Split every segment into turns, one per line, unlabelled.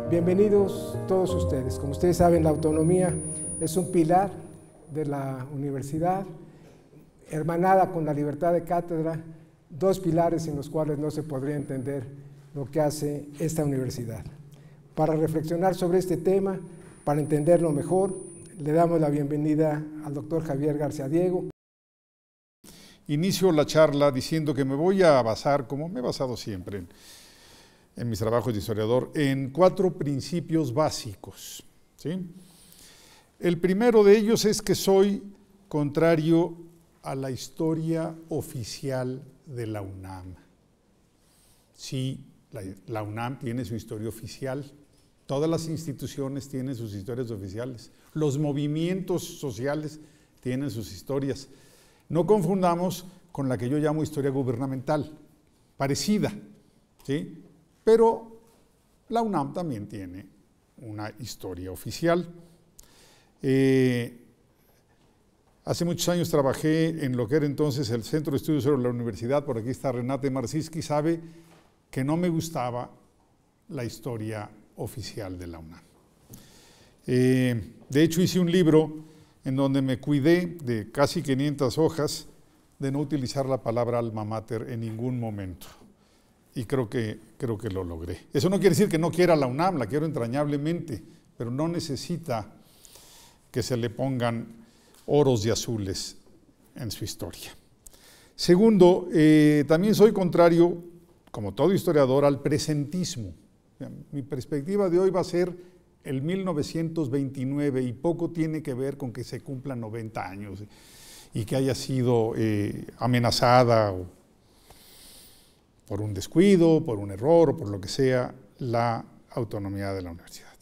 Bienvenidos todos ustedes. Como ustedes saben, la autonomía es un pilar de la universidad, hermanada con la libertad de cátedra, dos pilares sin los cuales no se podría entender lo que hace esta universidad. Para reflexionar sobre este tema, para entenderlo mejor, le damos la bienvenida al doctor Javier García Diego.
Inicio la charla diciendo que me voy a basar, como me he basado siempre en mis trabajos de historiador, en 4 principios básicos, ¿sí? El primero de ellos es que soy contrario a la historia oficial de la UNAM. Sí, la UNAM tiene su historia oficial, todas las instituciones tienen sus historias oficiales, los movimientos sociales tienen sus historias. No confundamos con la que yo llamo historia gubernamental, parecida, ¿sí? Pero la UNAM también tiene una historia oficial. Hace muchos años trabajé en lo que era entonces el Centro de Estudios sobre la Universidad, por aquí está Renate Marcinski, sabe que no me gustaba la historia oficial de la UNAM. De hecho, hice un libro en donde me cuidé de casi 500 hojas de no utilizar la palabra alma mater en ningún momento. Y creo que lo logré. Eso no quiere decir que no quiera la UNAM, la quiero entrañablemente, pero no necesita que se le pongan oros y azules en su historia. Segundo, también soy contrario, como todo historiador, al presentismo. Mi perspectiva de hoy va a ser el 1929 y poco tiene que ver con que se cumplan 90 años y que haya sido amenazada por un descuido, por un error o por lo que sea, la autonomía de la universidad.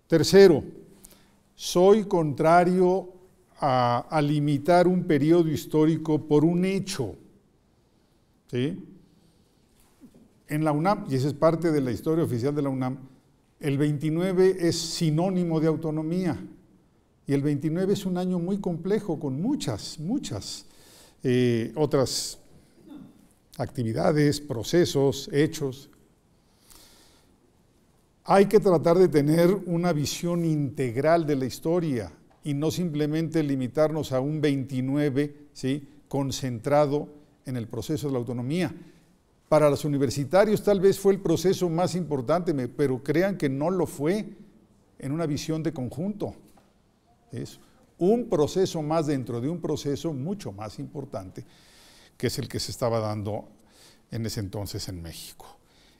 Tercero, soy contrario a limitar un periodo histórico por un hecho, ¿sí? En la UNAM, y esa es parte de la historia oficial de la UNAM, el 29 es sinónimo de autonomía, y el 29 es un año muy complejo con muchas otras actividades, procesos, hechos. Hay que tratar de tener una visión integral de la historia y no simplemente limitarnos a un 29, ¿sí?, concentrado en el proceso de la autonomía. Para los universitarios tal vez fue el proceso más importante, pero crean que no lo fue en una visión de conjunto. Es un proceso más dentro de un proceso mucho más importante, que es el que se estaba dando en ese entonces en México.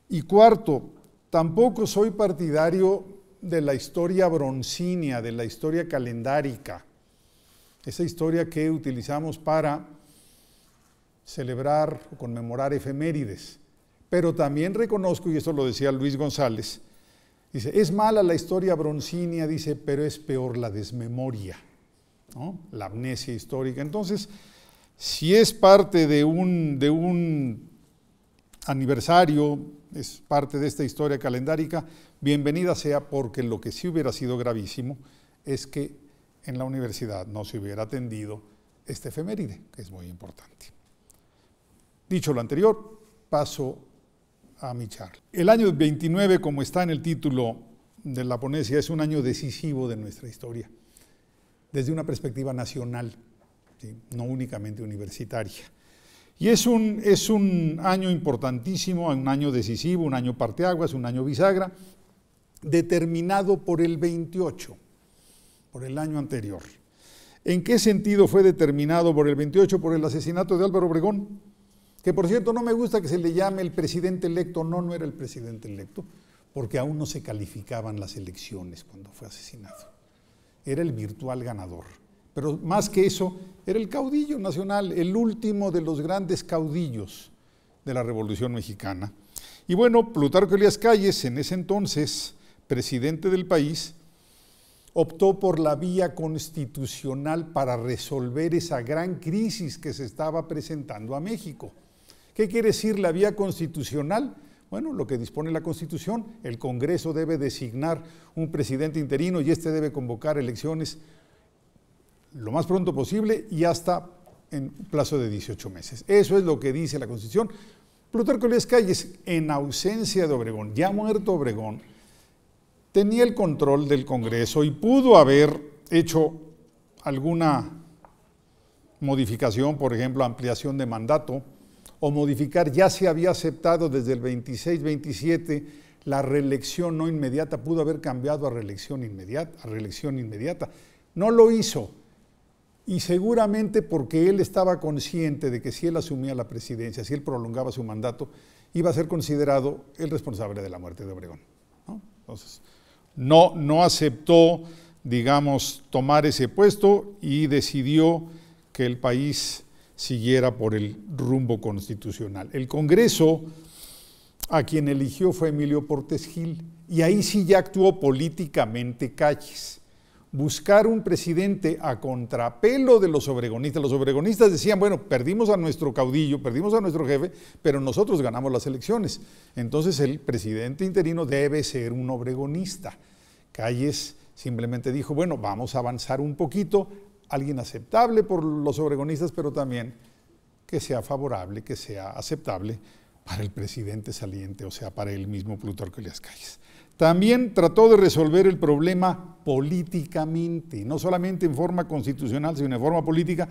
Y cuarto, tampoco soy partidario de la historia broncínea, de la historia calendárica, esa historia que utilizamos para celebrar o conmemorar efemérides. Pero también reconozco, y esto lo decía Luis González, dice, es mala la historia broncínea, dice, pero es peor la desmemoria, ¿no? La amnesia histórica. Entonces, si es parte de un aniversario, es parte de esta historia calendárica, bienvenida sea, porque lo que sí hubiera sido gravísimo es que en la universidad no se hubiera atendido este efeméride, que es muy importante. Dicho lo anterior, paso a mi charla. El año 29, como está en el título de la ponencia, es un año decisivo de nuestra historia, desde una perspectiva nacional, ¿sí?, no únicamente universitaria. Y es un año importantísimo, un año decisivo, un año parteaguas, un año bisagra, determinado por el 28, por el año anterior. ¿En qué sentido fue determinado por el 28? Por el asesinato de Álvaro Obregón, que por cierto no me gusta que se le llame el presidente electo, no era el presidente electo, porque aún no se calificaban las elecciones cuando fue asesinado. Era el virtual ganador. Pero más que eso, era el caudillo nacional, el último de los grandes caudillos de la Revolución Mexicana. Y bueno, Plutarco Elías Calles, en ese entonces presidente del país, optó por la vía constitucional para resolver esa gran crisis que se estaba presentando a México. ¿Qué quiere decir la vía constitucional? Bueno, lo que dispone la Constitución, el Congreso debe designar un presidente interino y este debe convocar elecciones lo más pronto posible y hasta en plazo de 18 meses. Eso es lo que dice la Constitución. Plutarco Elías Calles, en ausencia de Obregón, ya muerto Obregón, tenía el control del Congreso y pudo haber hecho alguna modificación, por ejemplo, ampliación de mandato, o modificar, ya se había aceptado desde el 26-27 la reelección no inmediata, pudo haber cambiado a reelección inmediata. No lo hizo, y seguramente porque él estaba consciente de que si él asumía la presidencia, si él prolongaba su mandato, iba a ser considerado el responsable de la muerte de Obregón, ¿no? Entonces, no aceptó, digamos, tomar ese puesto y decidió que el país siguiera por el rumbo constitucional. El Congreso a quien eligió fue Emilio Portes Gil, y ahí sí ya actuó políticamente Calles. Buscar un presidente a contrapelo de los obregonistas. Los obregonistas decían, bueno, perdimos a nuestro caudillo, perdimos a nuestro jefe, pero nosotros ganamos las elecciones. Entonces el presidente interino debe ser un obregonista. Calles simplemente dijo, bueno, vamos a avanzar un poquito, alguien aceptable por los obregonistas, pero también que sea favorable, que sea aceptable para el presidente saliente, o sea, para el mismo Plutarco Elías Calles. También trató de resolver el problema políticamente, no solamente en forma constitucional, sino en forma política,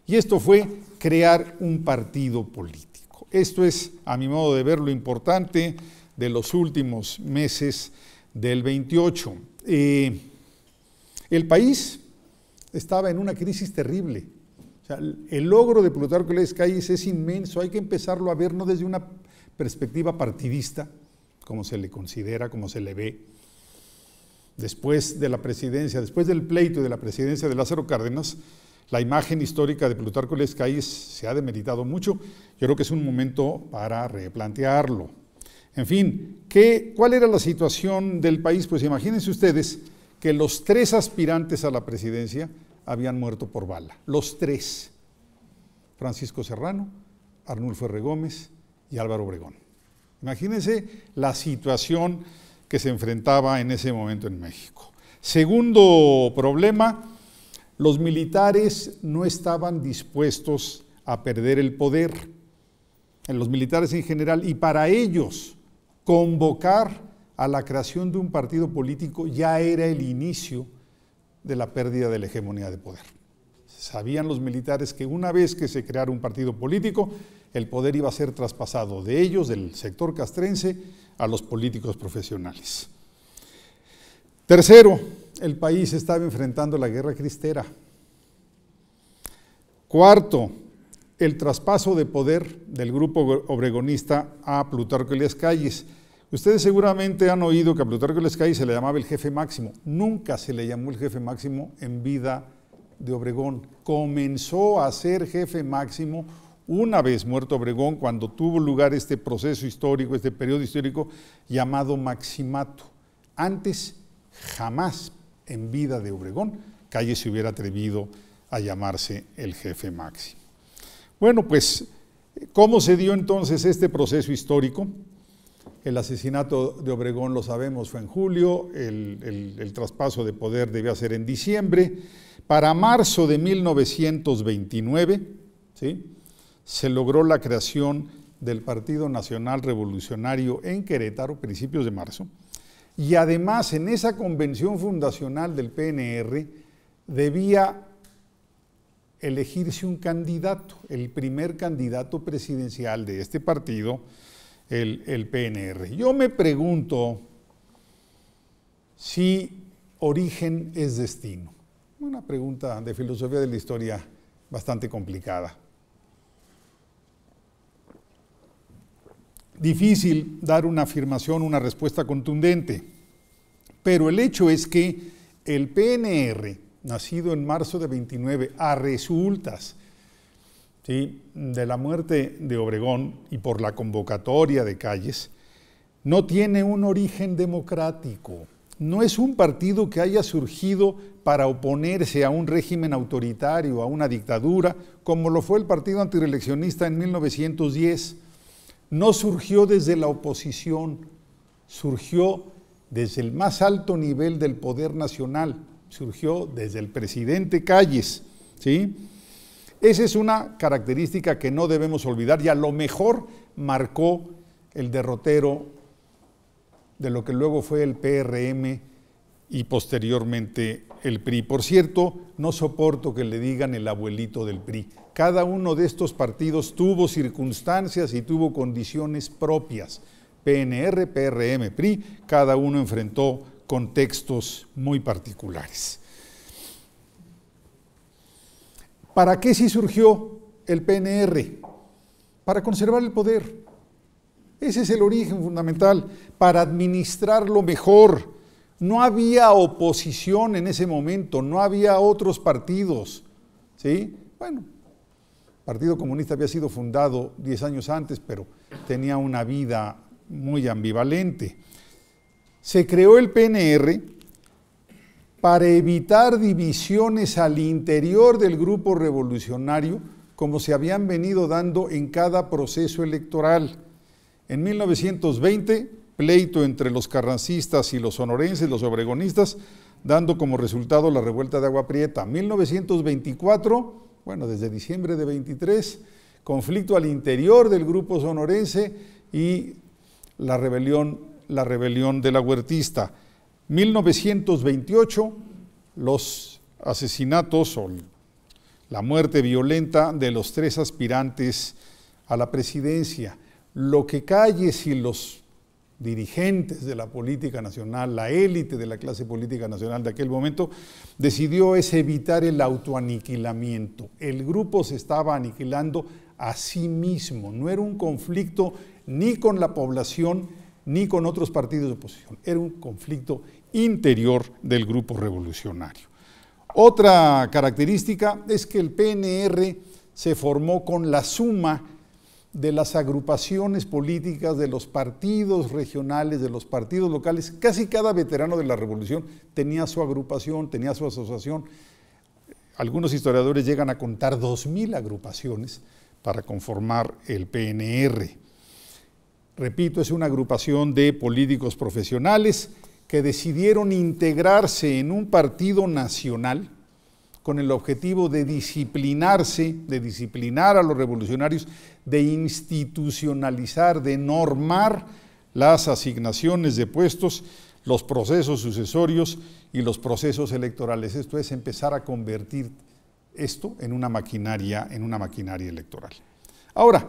y esto fue crear un partido político. Esto es, a mi modo de ver, lo importante de los últimos meses del 28. El país estaba en una crisis terrible. O sea, el logro de Plutarco Elías Calles es inmenso, hay que empezarlo a ver no desde una perspectiva partidista, como se le considera, como se le ve. Después de la presidencia, después del pleito de la presidencia de Lázaro Cárdenas, la imagen histórica de Plutarco Elías Calles se ha demeritado mucho. Yo creo que es un momento para replantearlo. En fin, ¿cuál era la situación del país? Pues imagínense ustedes que los 3 aspirantes a la presidencia habían muerto por bala. Los 3. Francisco Serrano, Arnulfo R. Gómez y Álvaro Obregón. Imagínense la situación que se enfrentaba en ese momento en México. Segundo problema, los militares no estaban dispuestos a perder el poder, los militares en general, y para ellos convocar a la creación de un partido político ya era el inicio de la pérdida de la hegemonía de poder. Sabían los militares que una vez que se creara un partido político, el poder iba a ser traspasado de ellos, del sector castrense, a los políticos profesionales. Tercero, el país estaba enfrentando la guerra cristera. Cuarto, el traspaso de poder del grupo obregonista a Plutarco Elías Calles. Ustedes seguramente han oído que a Plutarco Elías Calles se le llamaba el jefe máximo. Nunca se le llamó el jefe máximo en vida de Obregón. Comenzó a ser jefe máximo una vez muerto Obregón, cuando tuvo lugar este proceso histórico, este periodo histórico llamado maximato. Antes, jamás en vida de Obregón, Calles se hubiera atrevido a llamarse el jefe máximo. Bueno, pues, ¿cómo se dio entonces este proceso histórico? El asesinato de Obregón, lo sabemos, fue en julio, el traspaso de poder debía ser en diciembre. Para marzo de 1929, ¿sí?, se logró la creación del Partido Nacional Revolucionario en Querétaro, principios de marzo, y además en esa convención fundacional del PNR debía elegirse un candidato, el primer candidato presidencial de este partido, el PNR. Yo me pregunto si origen es destino. Una pregunta de filosofía de la historia bastante complicada. Difícil dar una afirmación, una respuesta contundente, pero el hecho es que el PNR, nacido en marzo de 29, a resultas, ¿sí?, de la muerte de Obregón y por la convocatoria de Calles, no tiene un origen democrático. No es un partido que haya surgido para oponerse a un régimen autoritario, a una dictadura, como lo fue el Partido Antireeleccionista en 1910. No surgió desde la oposición, surgió desde el más alto nivel del poder nacional, surgió desde el presidente Calles, ¿sí? Esa es una característica que no debemos olvidar y a lo mejor marcó el derrotero de lo que luego fue el PRM y posteriormente el PRI. Por cierto, no soporto que le digan el abuelito del PRI. Cada uno de estos partidos tuvo circunstancias y tuvo condiciones propias. PNR, PRM, PRI, cada uno enfrentó contextos muy particulares. ¿Para qué sí surgió el PNR? Para conservar el poder. Ese es el origen fundamental, para administrarlo mejor. No había oposición en ese momento, no había otros partidos, ¿sí? Bueno, el Partido Comunista había sido fundado 10 años antes, pero tenía una vida muy ambivalente. Se creó el PNR para evitar divisiones al interior del grupo revolucionario, como se habían venido dando en cada proceso electoral. En 1920, pleito entre los carrancistas y los sonorenses, los obregonistas, dando como resultado la revuelta de Agua Prieta. 1924, bueno, desde diciembre de 23, conflicto al interior del grupo sonorense y la rebelión de la Huertista. 1928, los asesinatos o la muerte violenta de los 3 aspirantes a la presidencia. Lo que Calles y los dirigentes de la política nacional, la élite de la clase política nacional de aquel momento, decidió es evitar el autoaniquilamiento. El grupo se estaba aniquilando a sí mismo, no era un conflicto ni con la población ni con otros partidos de oposición, era un conflicto interior del grupo revolucionario. Otra característica es que el PNR se formó con la suma de las agrupaciones políticas, de los partidos regionales, de los partidos locales. Casi cada veterano de la revolución tenía su agrupación, tenía su asociación. Algunos historiadores llegan a contar 2,000 agrupaciones para conformar el PNR. Repito, es una agrupación de políticos profesionales que decidieron integrarse en un partido nacional con el objetivo de disciplinarse, de disciplinar a los revolucionarios, de institucionalizar, de normar las asignaciones de puestos, los procesos sucesorios y los procesos electorales. Esto es empezar a convertir esto en una maquinaria electoral. Ahora,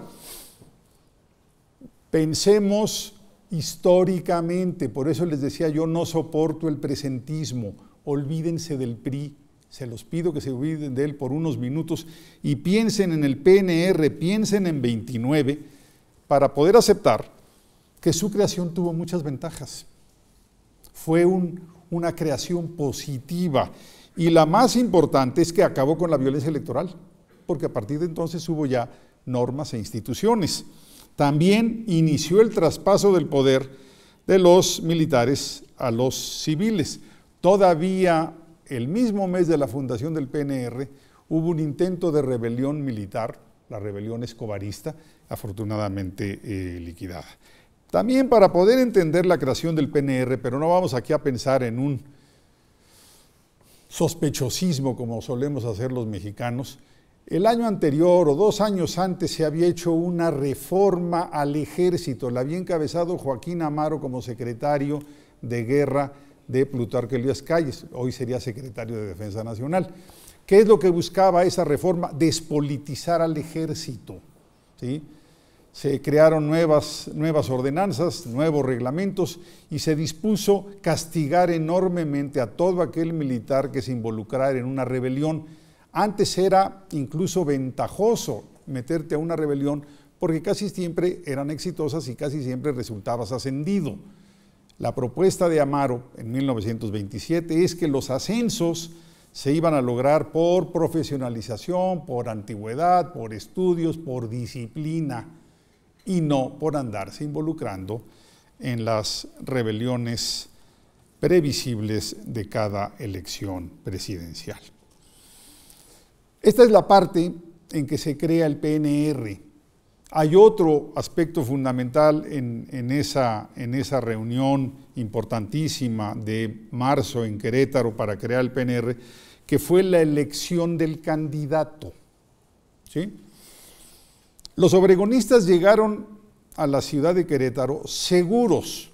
pensemos históricamente, por eso les decía yo, no soporto el presentismo, olvídense del PRI, se los pido que se olviden de él por unos minutos y piensen en el PNR, piensen en 29, para poder aceptar que su creación tuvo muchas ventajas. Fue una creación positiva y la más importante es que acabó con la violencia electoral, porque a partir de entonces hubo ya normas e instituciones. También inició el traspaso del poder de los militares a los civiles. Todavía el mismo mes de la fundación del PNR hubo un intento de rebelión militar, la rebelión escobarista, afortunadamente liquidada. También para poder entender la creación del PNR, pero no vamos aquí a pensar en un sospechosismo como solemos hacer los mexicanos, el año anterior o 2 años antes se había hecho una reforma al ejército, la había encabezado Joaquín Amaro como secretario de guerra de Plutarco Elías Calles, hoy sería secretario de Defensa Nacional. ¿Qué es lo que buscaba esa reforma? Despolitizar al ejército, ¿sí? Se crearon nuevas ordenanzas, nuevos reglamentos y se dispuso castigar enormemente a todo aquel militar que se involucrara en una rebelión. Antes era incluso ventajoso meterte a una rebelión porque casi siempre eran exitosas y casi siempre resultabas ascendido. La propuesta de Amaro en 1927 es que los ascensos se iban a lograr por profesionalización, por antigüedad, por estudios, por disciplina y no por andarse involucrando en las rebeliones previsibles de cada elección presidencial. Esta es la parte en que se crea el PNR. Hay otro aspecto fundamental en esa reunión importantísima de marzo en Querétaro para crear el PNR, que fue la elección del candidato, ¿sí? Los obregonistas llegaron a la ciudad de Querétaro seguros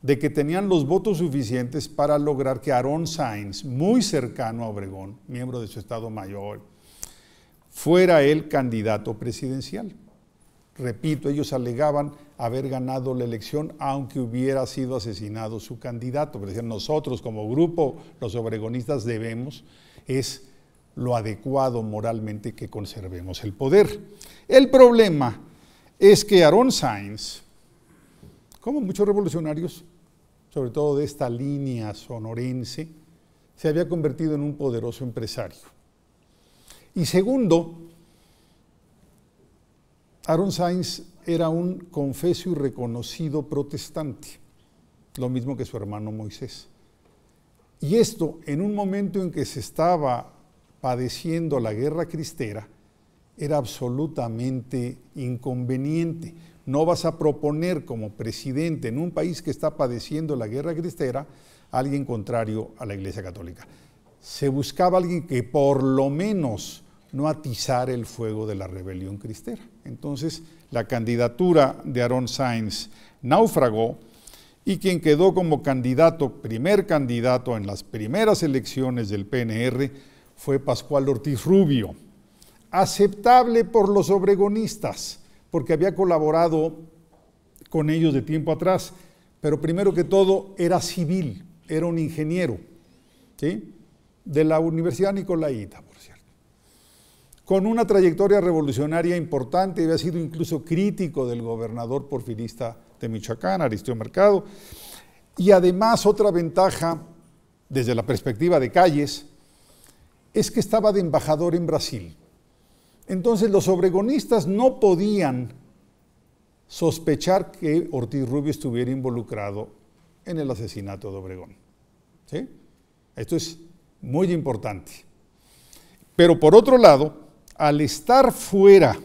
de que tenían los votos suficientes para lograr que Aarón Sáenz, muy cercano a Obregón, miembro de su Estado Mayor, fuera el candidato presidencial. Repito, ellos alegaban haber ganado la elección aunque hubiera sido asesinado su candidato. Pero decían, nosotros como grupo, los obregonistas debemos, es lo adecuado moralmente que conservemos el poder. El problema es que Aarón Sáenz, como muchos revolucionarios, sobre todo de esta línea sonorense, se había convertido en un poderoso empresario. Y segundo, Aarón Sáenz era un confeso y reconocido protestante, lo mismo que su hermano Moisés. Y esto, en un momento en que se estaba padeciendo la guerra cristera, era absolutamente inconveniente. No vas a proponer como presidente en un país que está padeciendo la guerra cristera a alguien contrario a la Iglesia Católica. Se buscaba alguien que por lo menos no atizara el fuego de la rebelión cristera. Entonces, la candidatura de Aarón Sáenz naufragó y quien quedó como candidato, primer candidato en las primeras elecciones del PNR, fue Pascual Ortiz Rubio, aceptable por los obregonistas, porque había colaborado con ellos de tiempo atrás, pero primero que todo era civil, era un ingeniero, ¿sí?, de la Universidad Nicolaita, por cierto, con una trayectoria revolucionaria importante, había sido incluso crítico del gobernador porfirista de Michoacán, Aristeo Mercado, y además otra ventaja desde la perspectiva de Calles es que estaba de embajador en Brasil. Entonces los obregonistas no podían sospechar que Ortiz Rubio estuviera involucrado en el asesinato de Obregón, ¿sí? Esto es muy importante. Pero por otro lado, al estar fuera,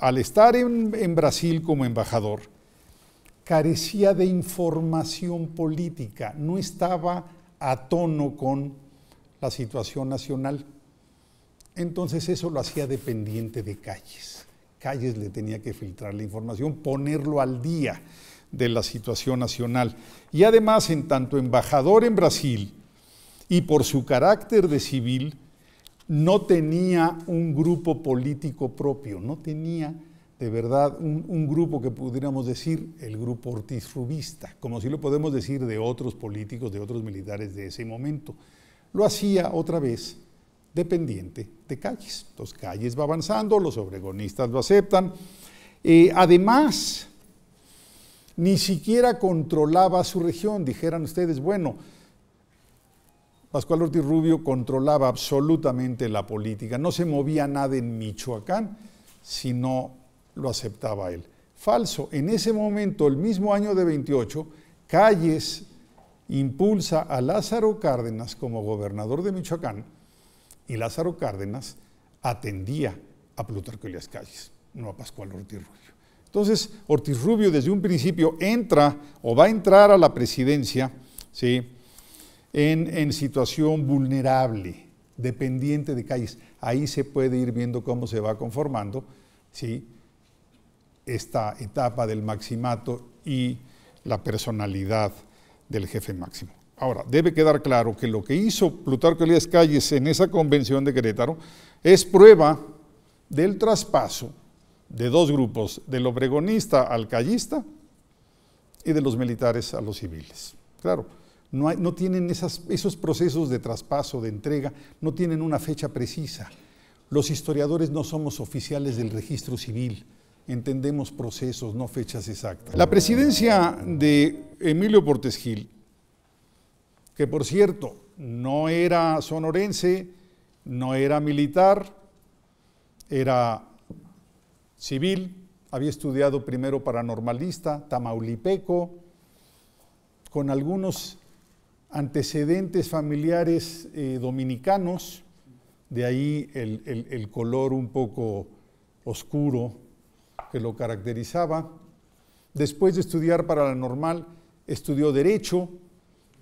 al estar en Brasil como embajador, carecía de información política, no estaba a tono con la situación nacional. Entonces eso lo hacía dependiente de Calles. Calles le tenía que filtrar la información, ponerlo al día de la situación nacional. Y además, en tanto embajador en Brasil y por su carácter de civil, no tenía un grupo político propio, no tenía de verdad un grupo que pudiéramos decir el grupo Ortiz Rubista, como si lo podemos decir de otros políticos, de otros militares de ese momento. Lo hacía otra vez dependiente de Calles. Entonces Calles va avanzando, los obregonistas lo aceptan. Además, ni siquiera controlaba su región. Dijeran ustedes, bueno, Pascual Ortiz Rubio controlaba absolutamente la política, no se movía nada en Michoacán si no lo aceptaba él. Falso. En ese momento, el mismo año de 28, Calles impulsa a Lázaro Cárdenas como gobernador de Michoacán, y Lázaro Cárdenas atendía a Plutarco Elías Calles, no a Pascual Ortiz Rubio. Entonces, Ortiz Rubio desde un principio entra o va a entrar a la presidencia, ¿sí?, en situación vulnerable, dependiente de Calles. Ahí se puede ir viendo cómo se va conformando, ¿sí?, esta etapa del maximato y la personalidad del jefe máximo. Ahora, debe quedar claro que lo que hizo Plutarco Elías Calles en esa convención de Querétaro es prueba del traspaso de dos grupos, del obregonista al callista y de los militares a los civiles. Claro, no tienen esos procesos de traspaso, de entrega, no tienen una fecha precisa. Los historiadores no somos oficiales del registro civil, entendemos procesos, no fechas exactas. La presidencia de Emilio Portes Gil, que por cierto no era sonorense, no era militar, era civil, había estudiado primero paranormalista, tamaulipeco, con algunos antecedentes familiares dominicanos, de ahí el color un poco oscuro que lo caracterizaba. Después de estudiar paranormal, estudió Derecho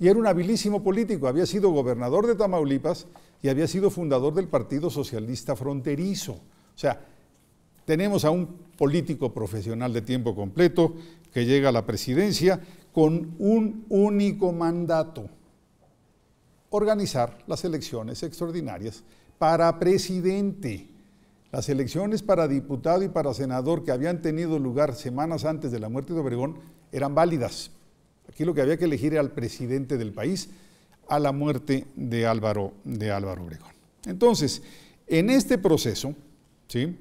y era un habilísimo político. Había sido gobernador de Tamaulipas y había sido fundador del Partido Socialista Fronterizo. O sea, tenemos a un político profesional de tiempo completo que llega a la presidencia con un único mandato: organizar las elecciones extraordinarias para presidente. Las elecciones para diputado y para senador que habían tenido lugar semanas antes de la muerte de Obregón eran válidas. Aquí lo que había que elegir era al presidente del país a la muerte de Álvaro Obregón. Entonces, en este proceso, ¿sí?,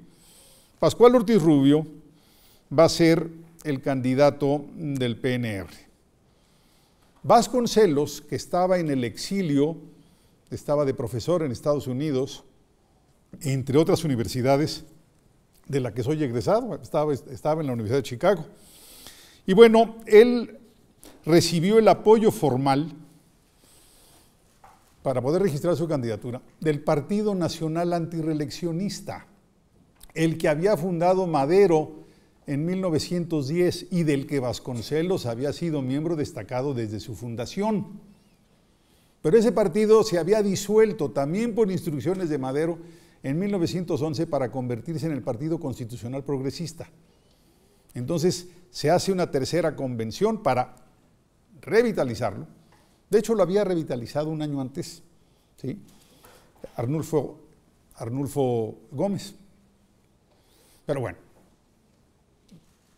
Pascual Ortiz Rubio va a ser el candidato del PNR. Vasconcelos, que estaba en el exilio, estaba de profesor en Estados Unidos, entre otras universidades de la que soy egresado, estaba en la Universidad de Chicago. Y bueno, él recibió el apoyo formal para poder registrar su candidatura del Partido Nacional Antirreeleccionista, el que había fundado Madero en 1910 y del que Vasconcelos había sido miembro destacado desde su fundación. Pero ese partido se había disuelto también por instrucciones de Madero en 1911 para convertirse en el Partido Constitucional Progresista. Entonces se hace una tercera convención para revitalizarlo. De hecho, lo había revitalizado un año antes, ¿sí?, Arnulfo Gómez. Pero bueno,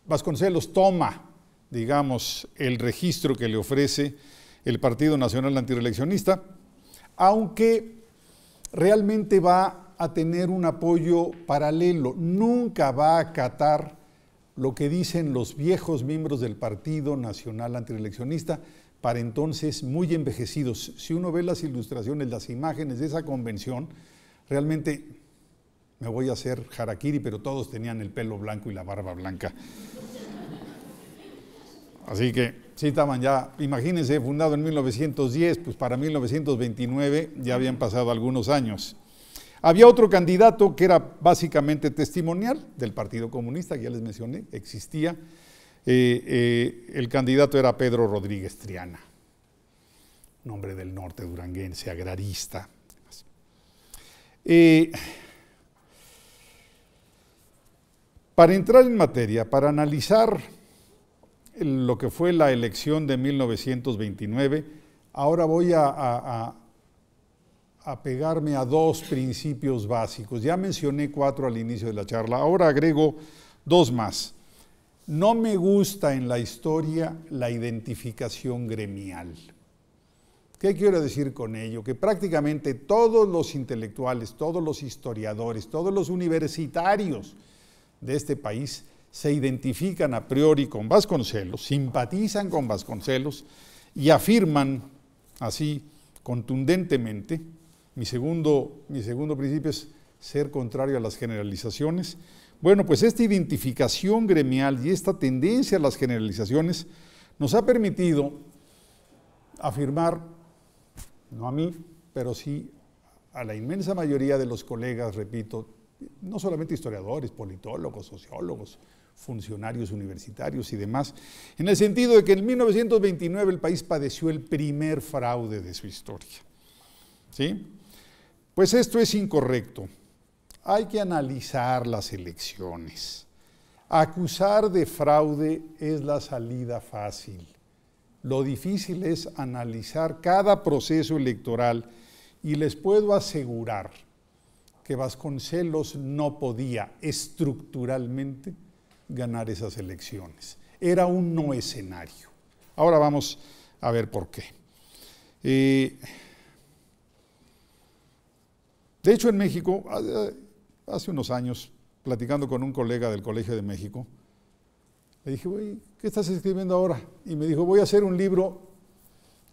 Vasconcelos toma, digamos, el registro que le ofrece el Partido Nacional Antirreeleccionista, aunque realmente va a tener un apoyo paralelo, nunca va a acatar lo que dicen los viejos miembros del Partido Nacional Antirreeleccionista, para entonces muy envejecidos. Si uno ve las ilustraciones, las imágenes de esa convención, realmente me voy a hacer harakiri, pero todos tenían el pelo blanco y la barba blanca. Así que sí estaban ya, imagínense, fundado en 1910, pues para 1929 ya habían pasado algunos años. Había otro candidato que era básicamente testimonial del Partido Comunista, que ya les mencioné, existía. El candidato era Pedro Rodríguez Triana, un hombre del norte duranguense, agrarista. Para entrar en materia, para analizar lo que fue la elección de 1929, ahora voy a pegarme a dos principios básicos. Ya mencioné 4 al inicio de la charla, ahora agrego 2 más. No me gusta en la historia la identificación gremial. ¿Qué quiero decir con ello? Que prácticamente todos los intelectuales, todos los historiadores, todos los universitarios de este país se identifican a priori con Vasconcelos, simpatizan con Vasconcelos y afirman así contundentemente. Mi segundo principio es ser contrario a las generalizaciones. Bueno, pues esta identificación gremial y esta tendencia a las generalizaciones nos ha permitido afirmar, no a mí, pero sí a la inmensa mayoría de los colegas, repito, no solamente historiadores, politólogos, sociólogos, funcionarios universitarios y demás, en el sentido de que en 1929 el país padeció el primer fraude de su historia. ¿Sí? Pues esto es incorrecto. Hay que analizar las elecciones. Acusar de fraude es la salida fácil. Lo difícil es analizar cada proceso electoral y les puedo asegurar que Vasconcelos no podía estructuralmente ganar esas elecciones. Era un no escenario. Ahora vamos a ver por qué. De hecho, en México, hace unos años, platicando con un colega del Colegio de México, le dije, güey, ¿qué estás escribiendo ahora? Y me dijo, voy a hacer un libro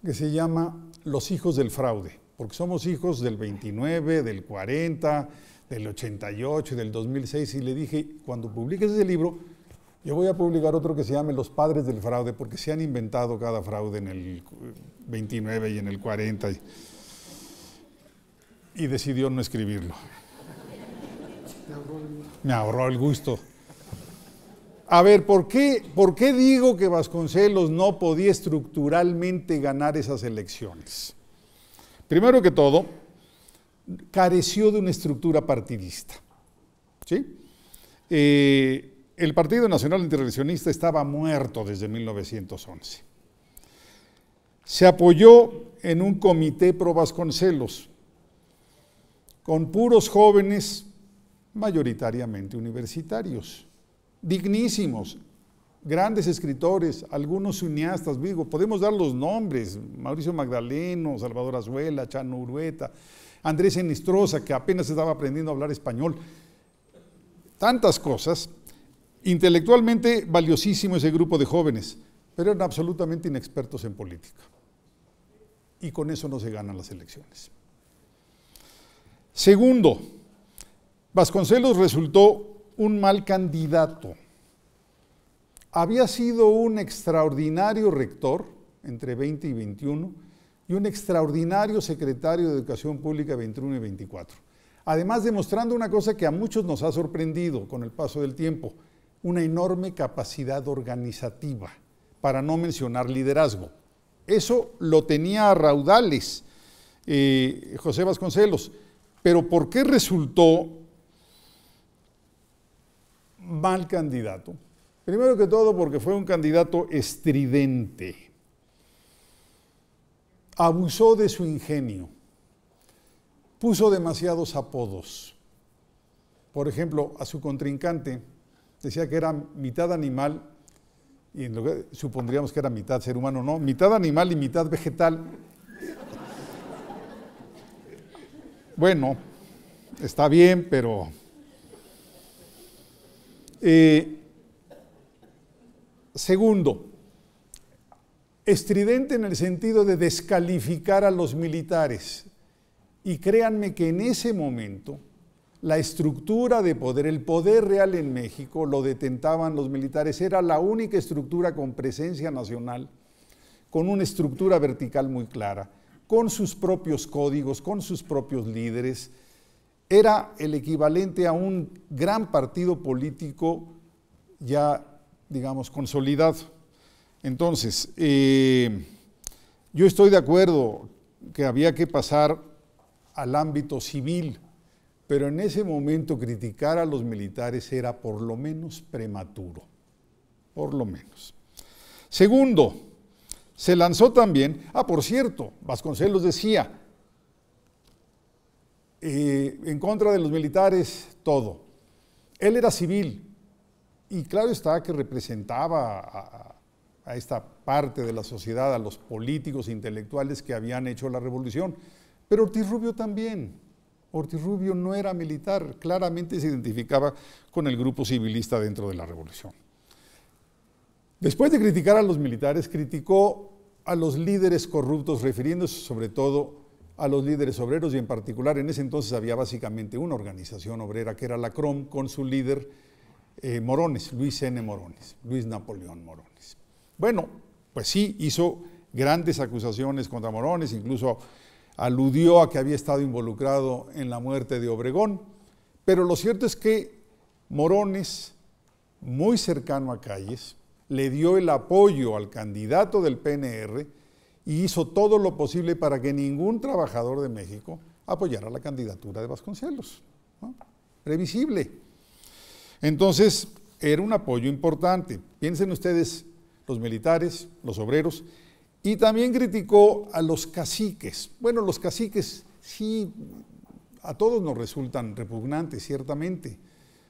que se llama Los hijos del fraude, porque somos hijos del 29, del 40, del 88, del 2006, y le dije, cuando publiques ese libro, yo voy a publicar otro que se llame Los padres del fraude, porque se han inventado cada fraude en el 29 y en el 40, y decidió no escribirlo. Me ahorró el gusto. A ver, ¿por qué digo que Vasconcelos no podía estructuralmente ganar esas elecciones? Primero que todo, careció de una estructura partidista. ¿Sí? El Partido Nacional Antirreeleccionista estaba muerto desde 1911. se apoyó en un comité pro Vasconcelos, con puros jóvenes, mayoritariamente universitarios, dignísimos, grandes escritores, algunos cineastas, digo, podemos dar los nombres: Mauricio Magdaleno, Salvador Azuela, Chano Urueta, Andrés Enestrosa, que apenas estaba aprendiendo a hablar español, tantas cosas. Intelectualmente valiosísimo ese grupo de jóvenes, pero eran absolutamente inexpertos en política. Y con eso no se ganan las elecciones. Segundo, Vasconcelos resultó un mal candidato. Había sido un extraordinario rector entre 20 y 21 y un extraordinario secretario de Educación Pública 21 y 24. Además, demostrando una cosa que a muchos nos ha sorprendido con el paso del tiempo: una enorme capacidad organizativa, para no mencionar liderazgo. Eso lo tenía a raudales José Vasconcelos. Pero ¿por qué resultó mal candidato? Primero que todo, porque fue un candidato estridente. Abusó de su ingenio. Puso demasiados apodos. Por ejemplo, a su contrincante decía que era mitad animal, y en lugar, supondríamos que era mitad ser humano, no, mitad animal y mitad vegetal. Bueno, está bien, pero segundo, estridente en el sentido de descalificar a los militares. Y créanme que en ese momento la estructura de poder, el poder real en México, lo detentaban los militares. Era la única estructura con presencia nacional, con una estructura vertical muy clara, con sus propios códigos, con sus propios líderes. Era el equivalente a un gran partido político ya, digamos, consolidado. Entonces, yo estoy de acuerdo que había que pasar al ámbito civil, pero en ese momento criticar a los militares era por lo menos prematuro, por lo menos. Segundo, se lanzó también, por cierto, Vasconcelos decía, en contra de los militares, todo. Él era civil, y claro está que representaba a esta parte de la sociedad, a los políticos intelectuales que habían hecho la revolución, pero Ortiz Rubio también. Ortiz Rubio no era militar, claramente se identificaba con el grupo civilista dentro de la revolución. Después de criticar a los militares, criticó a los líderes corruptos, refiriéndose sobre todo a los líderes obreros, y en particular en ese entonces había básicamente una organización obrera que era la CROM, con su líder Morones, Luis N. Morones, Luis Napoleón Morones. Bueno, pues sí, hizo grandes acusaciones contra Morones, incluso aludió a que había estado involucrado en la muerte de Obregón, pero lo cierto es que Morones, muy cercano a Calles, le dio el apoyo al candidato del PNR y hizo todo lo posible para que ningún trabajador de México apoyara la candidatura de Vasconcelos, ¿no? Previsible. Entonces, era un apoyo importante. Piensen ustedes, los militares, los obreros, y también criticó a los caciques. Bueno, los caciques sí, a todos nos resultan repugnantes, ciertamente,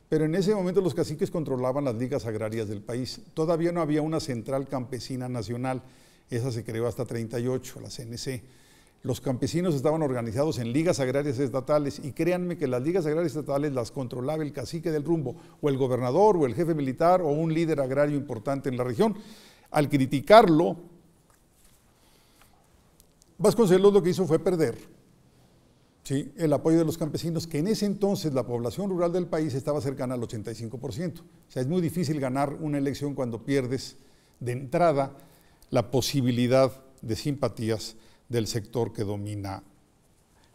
pero en ese momento los caciques controlaban las ligas agrarias del país. Todavía no había una central campesina nacional, esa se creó hasta 38, la CNC. Los campesinos estaban organizados en ligas agrarias estatales, y créanme que las ligas agrarias estatales las controlaba el cacique del rumbo, o el gobernador, o el jefe militar, o un líder agrario importante en la región. Al criticarlo, Vasconcelos lo que hizo fue perder, ¿sí?, el apoyo de los campesinos, que en ese entonces la población rural del país estaba cercana al 85%. O sea, es muy difícil ganar una elección cuando pierdes de entrada la posibilidad de simpatías del sector que domina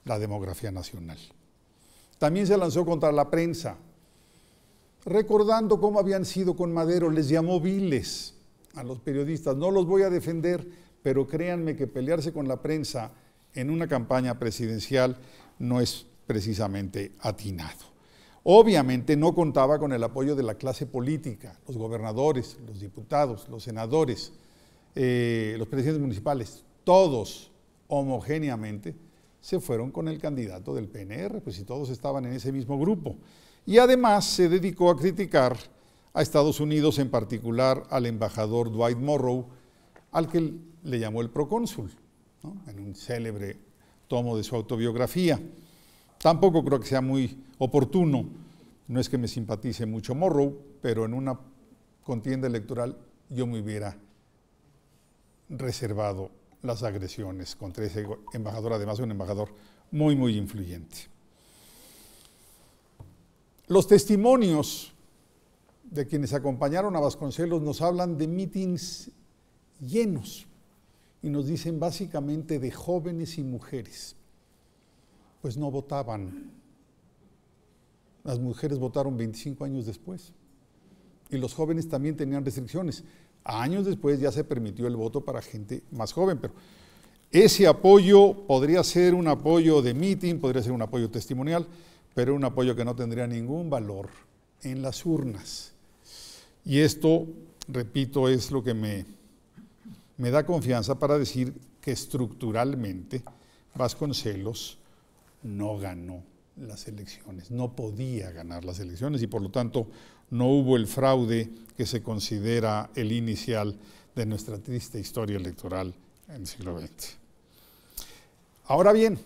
la demografía nacional. También se lanzó contra la prensa, recordando cómo habían sido con Madero. Les llamó viles a los periodistas. No los voy a defender, pero créanme que pelearse con la prensa en una campaña presidencial no es precisamente atinado. Obviamente no contaba con el apoyo de la clase política, los gobernadores, los diputados, los senadores, los presidentes municipales. todos homogéneamente se fueron con el candidato del PNR, pues si todos estaban en ese mismo grupo. Y además se dedicó a criticar a Estados Unidos, en particular al embajador Dwight Morrow, al que le llamó el procónsul, ¿no?, en un célebre tomo de su autobiografía. Tampoco creo que sea muy oportuno, no es que me simpatice mucho Morrow, pero en una contienda electoral yo me hubiera reservado las agresiones contra ese embajador, además un embajador muy, muy influyente. Los testimonios de quienes acompañaron a Vasconcelos nos hablan de mítines llenos y nos dicen básicamente de jóvenes y mujeres, pues no votaban. Las mujeres votaron 25 años después y los jóvenes también tenían restricciones. Años después ya se permitió el voto para gente más joven, pero ese apoyo podría ser un apoyo de mitin, podría ser un apoyo testimonial, pero un apoyo que no tendría ningún valor en las urnas. Y esto, repito, es lo que me da confianza para decir que estructuralmente Vasconcelos no ganó las elecciones, no podía ganar las elecciones y por lo tanto no hubo el fraude que se considera el inicial de nuestra triste historia electoral en el siglo XX. Ahora bien,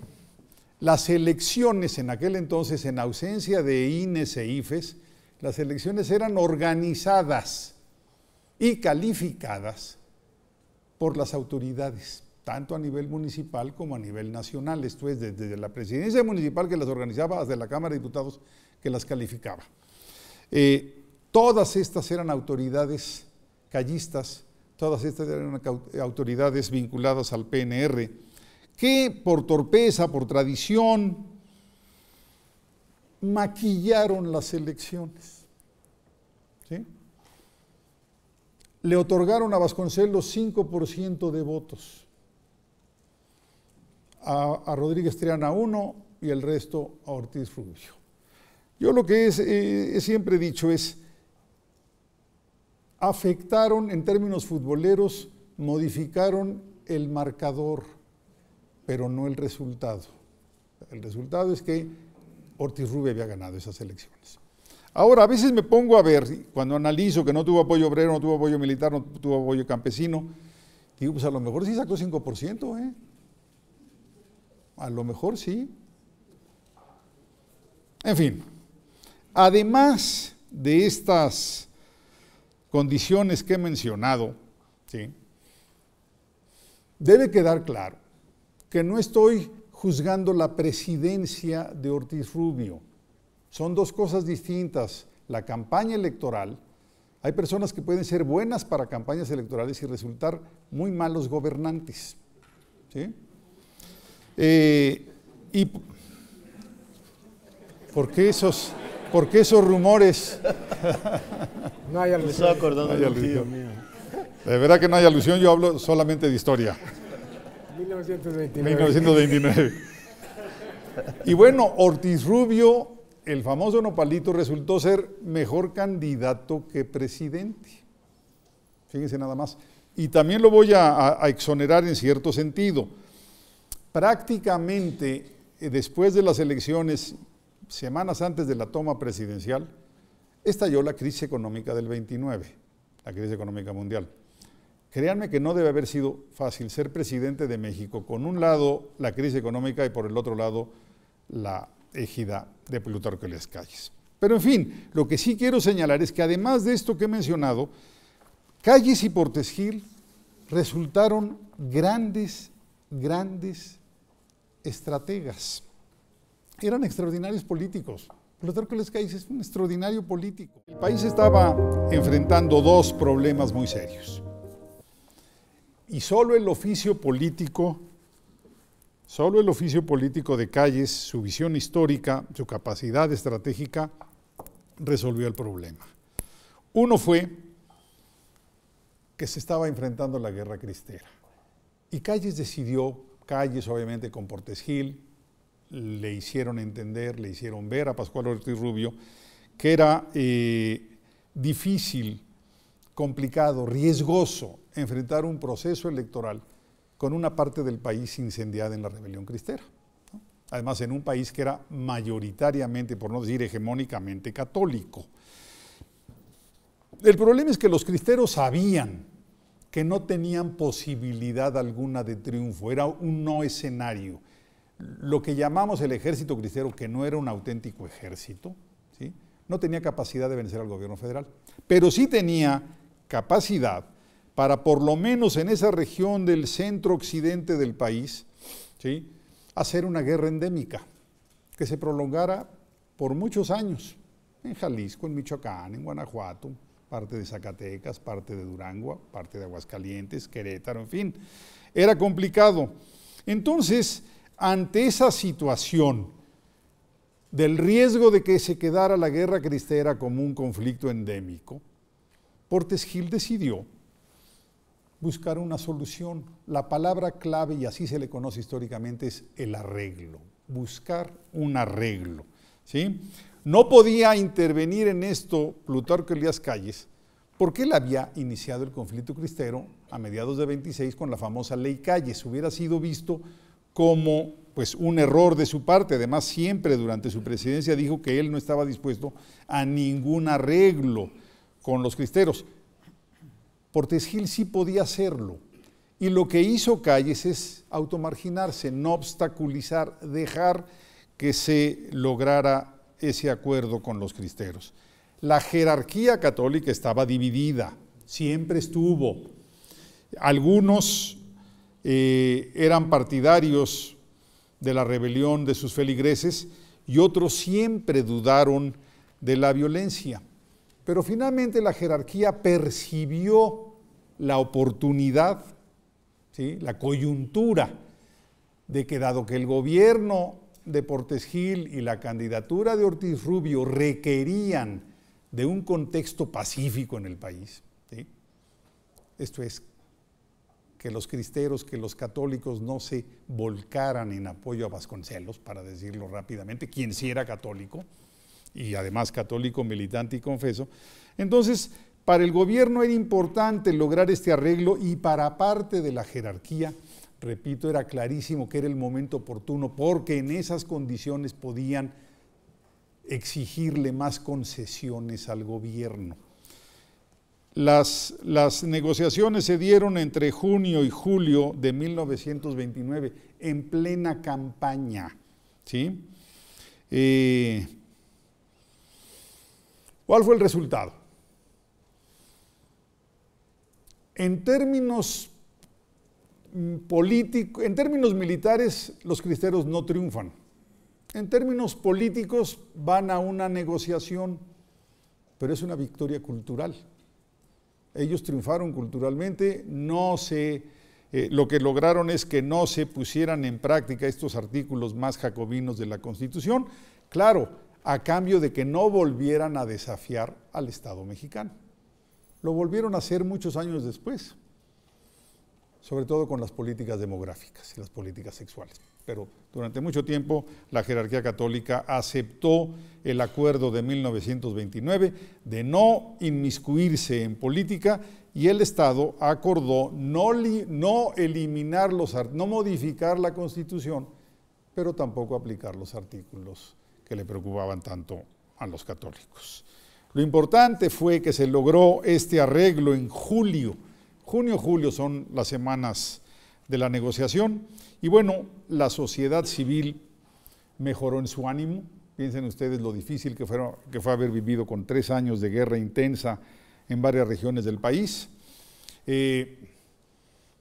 las elecciones en aquel entonces, en ausencia de INES e IFES, las elecciones eran organizadas y calificadas por las autoridades, tanto a nivel municipal como a nivel nacional, esto es, desde la presidencia municipal que las organizaba hasta la Cámara de Diputados que las calificaba. Todas estas eran autoridades callistas, todas estas eran autoridades vinculadas al PNR, que por torpeza, por tradición, maquillaron las elecciones, ¿sí? Le otorgaron a Vasconcelos 5% de votos, a Rodríguez Triana 1 y el resto a Ortiz Rubio. Yo lo que siempre he dicho es, afectaron en términos futboleros, modificaron el marcador, pero no el resultado. El resultado es que Ortiz Rubio había ganado esas elecciones. Ahora, a veces me pongo a ver, cuando analizo que no tuvo apoyo obrero, no tuvo apoyo militar, no tuvo apoyo campesino, digo, pues a lo mejor sí sacó 5%, ¿eh? A lo mejor sí. En fin, además de estas condiciones que he mencionado, ¿sí?, debe quedar claro que no estoy juzgando la presidencia de Ortiz Rubio. Son dos cosas distintas. La campaña electoral, hay personas que pueden ser buenas para campañas electorales y resultar muy malos gobernantes, ¿sí? ¿Y por qué esos rumores?
No hay alusión.
Me estaba acordando de un tío mío.
De verdad que no hay alusión, yo hablo solamente de historia. 1929. Y bueno, Ortiz Rubio, el famoso nopalito, resultó ser mejor candidato que presidente. Fíjense nada más. Y también lo voy a exonerar en cierto sentido. Prácticamente después de las elecciones, semanas antes de la toma presidencial, estalló la crisis económica del 29, la crisis económica mundial. Créanme que no debe haber sido fácil ser presidente de México, con un lado la crisis económica y por el otro lado la égida de Plutarco Elías Calles. Pero en fin, lo que sí quiero señalar es que además de esto que he mencionado, Calles y Portes Gil resultaron grandes estrategas. Eran extraordinarios políticos. Plutarco Elías Calles es un extraordinario político. El país estaba enfrentando dos problemas muy serios. Y solo el oficio político de Calles, su visión histórica, su capacidad estratégica, resolvió el problema. Uno fue que se estaba enfrentando la guerra cristera. Y Calles decidió, obviamente con Portes Gil, le hicieron entender, le hicieron ver a Pascual Ortiz Rubio que era difícil, complicado, riesgoso enfrentar un proceso electoral con una parte del país incendiada en la rebelión cristera, ¿no? Además, en un país que era mayoritariamente, por no decir hegemónicamente, católico. El problema es que los cristeros sabían que no tenían posibilidad alguna de triunfo, era un no escenario. Lo que llamamos el ejército cristero, que no era un auténtico ejército, ¿sí?, no tenía capacidad de vencer al gobierno federal, pero sí tenía capacidad para, por lo menos en esa región del centro-occidente del país, ¿sí?, hacer una guerra endémica que se prolongara por muchos años, en Jalisco, en Michoacán, en Guanajuato, parte de Zacatecas, parte de Durango, parte de Aguascalientes, Querétaro, en fin, era complicado. Entonces, ante esa situación del riesgo de que se quedara la guerra cristera como un conflicto endémico, Portes Gil decidió buscar una solución. La palabra clave, y así se le conoce históricamente, es el arreglo, buscar un arreglo, ¿sí? No podía intervenir en esto Plutarco Elías Calles porque él había iniciado el conflicto cristero a mediados de 26 con la famosa Ley Calles. Hubiera sido visto como pues, un error de su parte. Además, siempre durante su presidencia dijo que él no estaba dispuesto a ningún arreglo con los cristeros. Portes Gil sí podía hacerlo. Y lo que hizo Calles es automarginarse, no obstaculizar, dejar que se lograra ese acuerdo con los cristeros. La jerarquía católica estaba dividida, siempre estuvo. Algunos eran partidarios de la rebelión de sus feligreses y otros siempre dudaron de la violencia. Pero finalmente la jerarquía percibió la oportunidad, ¿sí?, la coyuntura de que dado que el gobierno de Portes Gil y la candidatura de Ortiz Rubio requerían de un contexto pacífico en el país, ¿sí?, esto es, que los cristeros, que los católicos no se volcaran en apoyo a Vasconcelos, para decirlo rápidamente, quien sí era católico, y además católico militante y confeso. Entonces, para el gobierno era importante lograr este arreglo y para parte de la jerarquía, repito, era clarísimo que era el momento oportuno porque en esas condiciones podían exigirle más concesiones al gobierno. Las negociaciones se dieron entre junio y julio de 1929, en plena campaña, ¿sí? ¿Cuál fue el resultado? En términos políticos, en términos militares, los cristeros no triunfan. En términos políticos van a una negociación, pero es una victoria cultural. Ellos triunfaron culturalmente, lo que lograron es que no se pusieran en práctica estos artículos más jacobinos de la Constitución, claro, a cambio de que no volvieran a desafiar al Estado mexicano. Lo volvieron a hacer muchos años después, sobre todo con las políticas demográficas y las políticas sexuales. Pero durante mucho tiempo la jerarquía católica aceptó el acuerdo de 1929 de no inmiscuirse en política y el Estado acordó no modificar la Constitución, pero tampoco aplicar los artículos que le preocupaban tanto a los católicos. Lo importante fue que se logró este arreglo en julio. Junio-julio son las semanas de la negociación y bueno, la sociedad civil mejoró en su ánimo. Piensen ustedes lo difícil que fue haber vivido con 3 años de guerra intensa en varias regiones del país.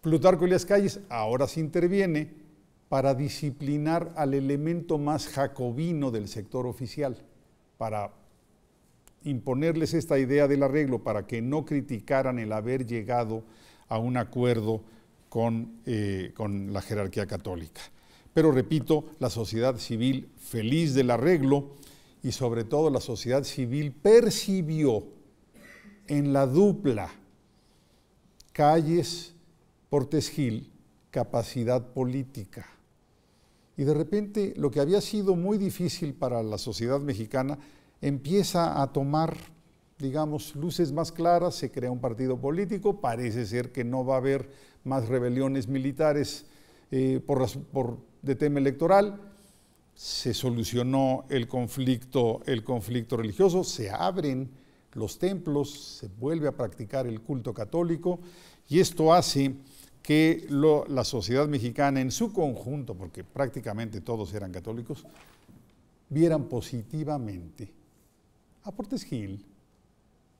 Plutarco Elías Calles ahora se interviene para disciplinar al elemento más jacobino del sector oficial, para imponerles esta idea del arreglo, para que no criticaran el haber llegado a un acuerdo con la jerarquía católica. Pero repito, la sociedad civil feliz del arreglo y sobre todo la sociedad civil percibió en la dupla Calles-Portes Gil capacidad política. Y de repente lo que había sido muy difícil para la sociedad mexicana empieza a tomar digamos, luces más claras, se crea un partido político, parece ser que no va a haber más rebeliones militares de tema electoral, se solucionó el conflicto religioso, se abren los templos, se vuelve a practicar el culto católico y esto hace que la sociedad mexicana en su conjunto, porque prácticamente todos eran católicos, vieran positivamente a Portes Gil,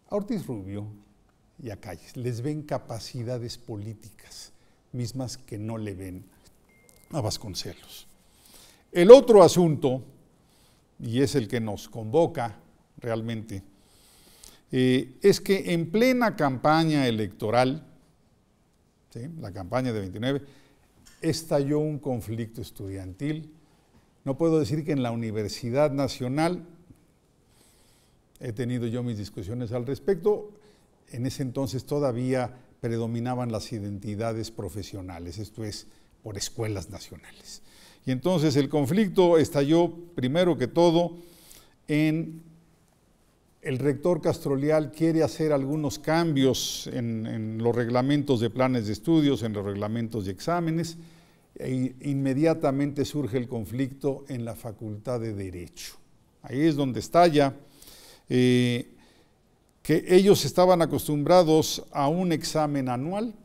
a Ortiz Rubio y a Calles. Les ven capacidades políticas, mismas que no le ven a Vasconcelos. El otro asunto, y es el que nos convoca realmente, es que en plena campaña electoral, ¿sí?, la campaña de 29, estalló un conflicto estudiantil. No puedo decir que en la Universidad Nacional, he tenido yo mis discusiones al respecto, en ese entonces todavía predominaban las identidades profesionales, esto es, por escuelas nacionales. Y entonces el conflicto estalló primero que todo en el rector Castrolial quiere hacer algunos cambios en los reglamentos de planes de estudios, en los reglamentos de exámenes, e inmediatamente surge el conflicto en la Facultad de Derecho. Ahí es donde estalla, que ellos estaban acostumbrados a un examen anual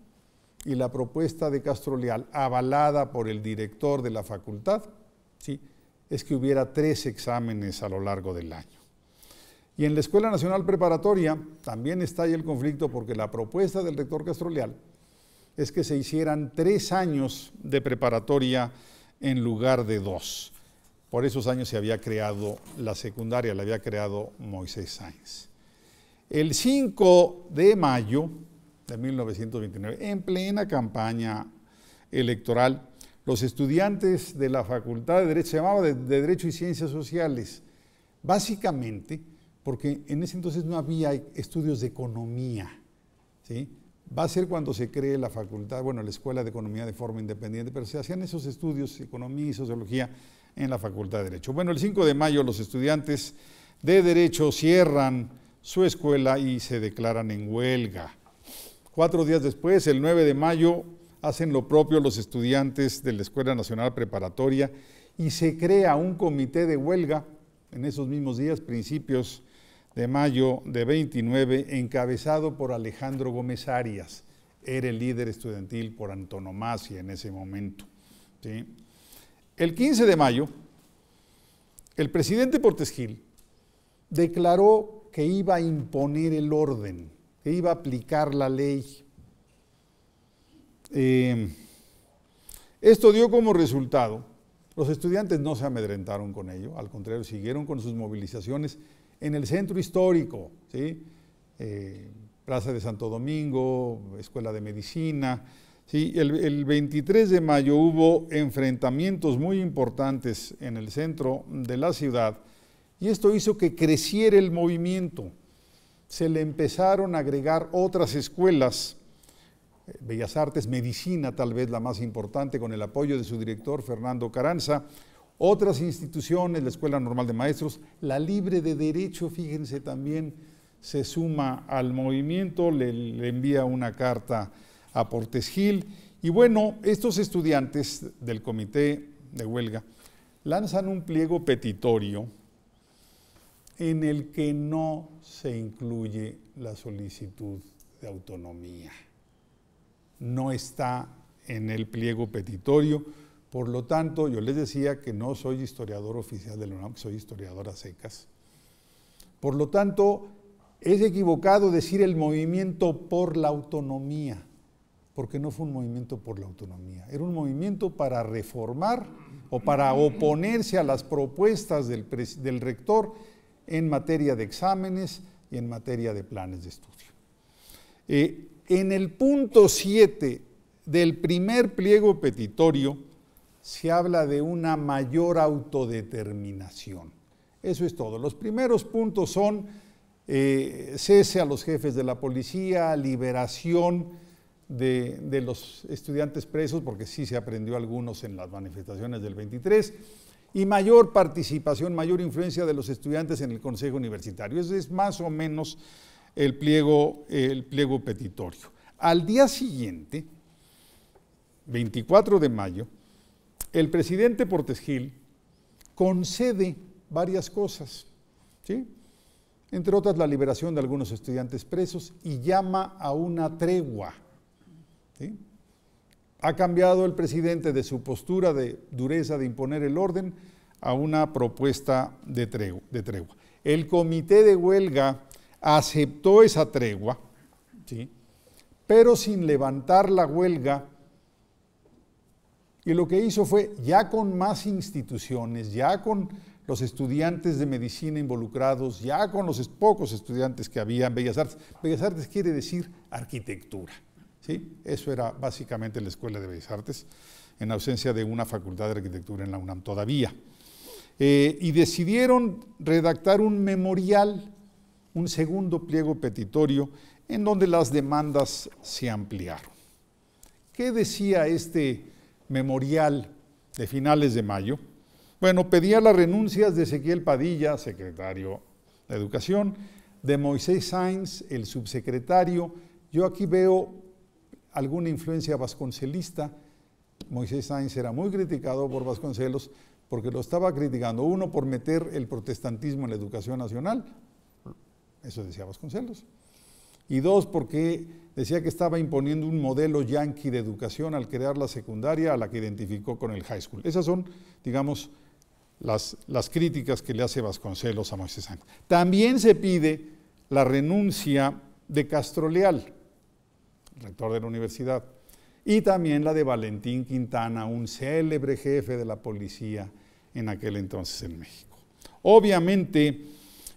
y la propuesta de Castrolial, avalada por el director de la facultad, ¿sí?, es que hubiera 3 exámenes a lo largo del año. Y en la Escuela Nacional Preparatoria también estalla el conflicto porque la propuesta del rector Castrolial es que se hicieran 3 años de preparatoria en lugar de 2. Por esos años se había creado la secundaria, la había creado Moisés Sáenz. El 5 de mayo de 1929, en plena campaña electoral, los estudiantes de la Facultad de Derecho, se llamaba de Derecho y Ciencias Sociales, básicamente porque en ese entonces no había estudios de economía, ¿sí? Va a ser cuando se cree la facultad, bueno, la Escuela de Economía de forma independiente, pero se hacían esos estudios, economía y sociología, en la Facultad de Derecho. Bueno, el 5 de mayo los estudiantes de Derecho cierran su escuela y se declaran en huelga. 4 días después, el 9 de mayo, hacen lo propio los estudiantes de la Escuela Nacional Preparatoria y se crea un comité de huelga en esos mismos días, principios de mayo de 29, encabezado por Alejandro Gómez Arias. Era el líder estudiantil por antonomasia en ese momento, ¿sí? El 15 de mayo, el presidente Portes Gil declaró que iba a imponer el orden, que iba a aplicar la ley. Esto dio como resultado, los estudiantes no se amedrentaron con ello, al contrario, siguieron con sus movilizaciones en el centro histórico, ¿sí? Plaza de Santo Domingo, Escuela de Medicina. Sí, el 23 de mayo hubo enfrentamientos muy importantes en el centro de la ciudad y esto hizo que creciera el movimiento. Se le empezaron a agregar otras escuelas, Bellas Artes, Medicina tal vez la más importante, con el apoyo de su director Fernando Carranza, otras instituciones, la Escuela Normal de Maestros, la Libre de Derecho, fíjense, también se suma al movimiento, le envía una carta a Portes Gil, y bueno, estos estudiantes del comité de huelga lanzan un pliego petitorio en el que no se incluye la solicitud de autonomía. No está en el pliego petitorio, por lo tanto, yo les decía que no soy historiador oficial de la UNAM, que soy historiador a secas. Por lo tanto, es equivocado decir el movimiento por la autonomía, porque no fue un movimiento por la autonomía, era un movimiento para reformar o para oponerse a las propuestas del rector en materia de exámenes y en materia de planes de estudio. En el punto 7 del primer pliego petitorio se habla de una mayor autodeterminación. Eso es todo. Los primeros puntos son cese a los jefes de la policía, liberación de los estudiantes presos, porque sí se aprendió algunos en las manifestaciones del 23, y mayor participación, mayor influencia de los estudiantes en el consejo universitario. Ese es más o menos el pliego petitorio. Al día siguiente, 24 de mayo, el presidente Portes Gil concede varias cosas, ¿sí? Entre otras la liberación de algunos estudiantes presos y llama a una tregua, ¿sí? Ha cambiado el presidente de su postura de dureza de imponer el orden a una propuesta de tregua. El comité de huelga aceptó esa tregua, ¿sí? Pero sin levantar la huelga, y lo que hizo fue, ya con más instituciones, ya con los estudiantes de medicina involucrados, ya con los pocos estudiantes que había en Bellas Artes. Bellas Artes quiere decir arquitectura, ¿sí? Eso era básicamente la Escuela de Bellas Artes, en ausencia de una facultad de arquitectura en la UNAM todavía. Y decidieron redactar un memorial, un segundo pliego petitorio, en donde las demandas se ampliaron. ¿Qué decía este memorial de finales de mayo? Bueno, pedía las renuncias de Ezequiel Padilla, secretario de Educación, de Moisés Sáenz, el subsecretario. Yo aquí veo alguna influencia vasconcelista. Moisés Sáenz era muy criticado por Vasconcelos porque lo estaba criticando, uno, por meter el protestantismo en la educación nacional, eso decía Vasconcelos, y dos, porque decía que estaba imponiendo un modelo yanqui de educación al crear la secundaria, a la que identificó con el high school. Esas son, digamos, las críticas que le hace Vasconcelos a Moisés Sáenz. También se pide la renuncia de Castro Leal, rector de la universidad, y también la de Valentín Quintana, un célebre jefe de la policía en aquel entonces en México. Obviamente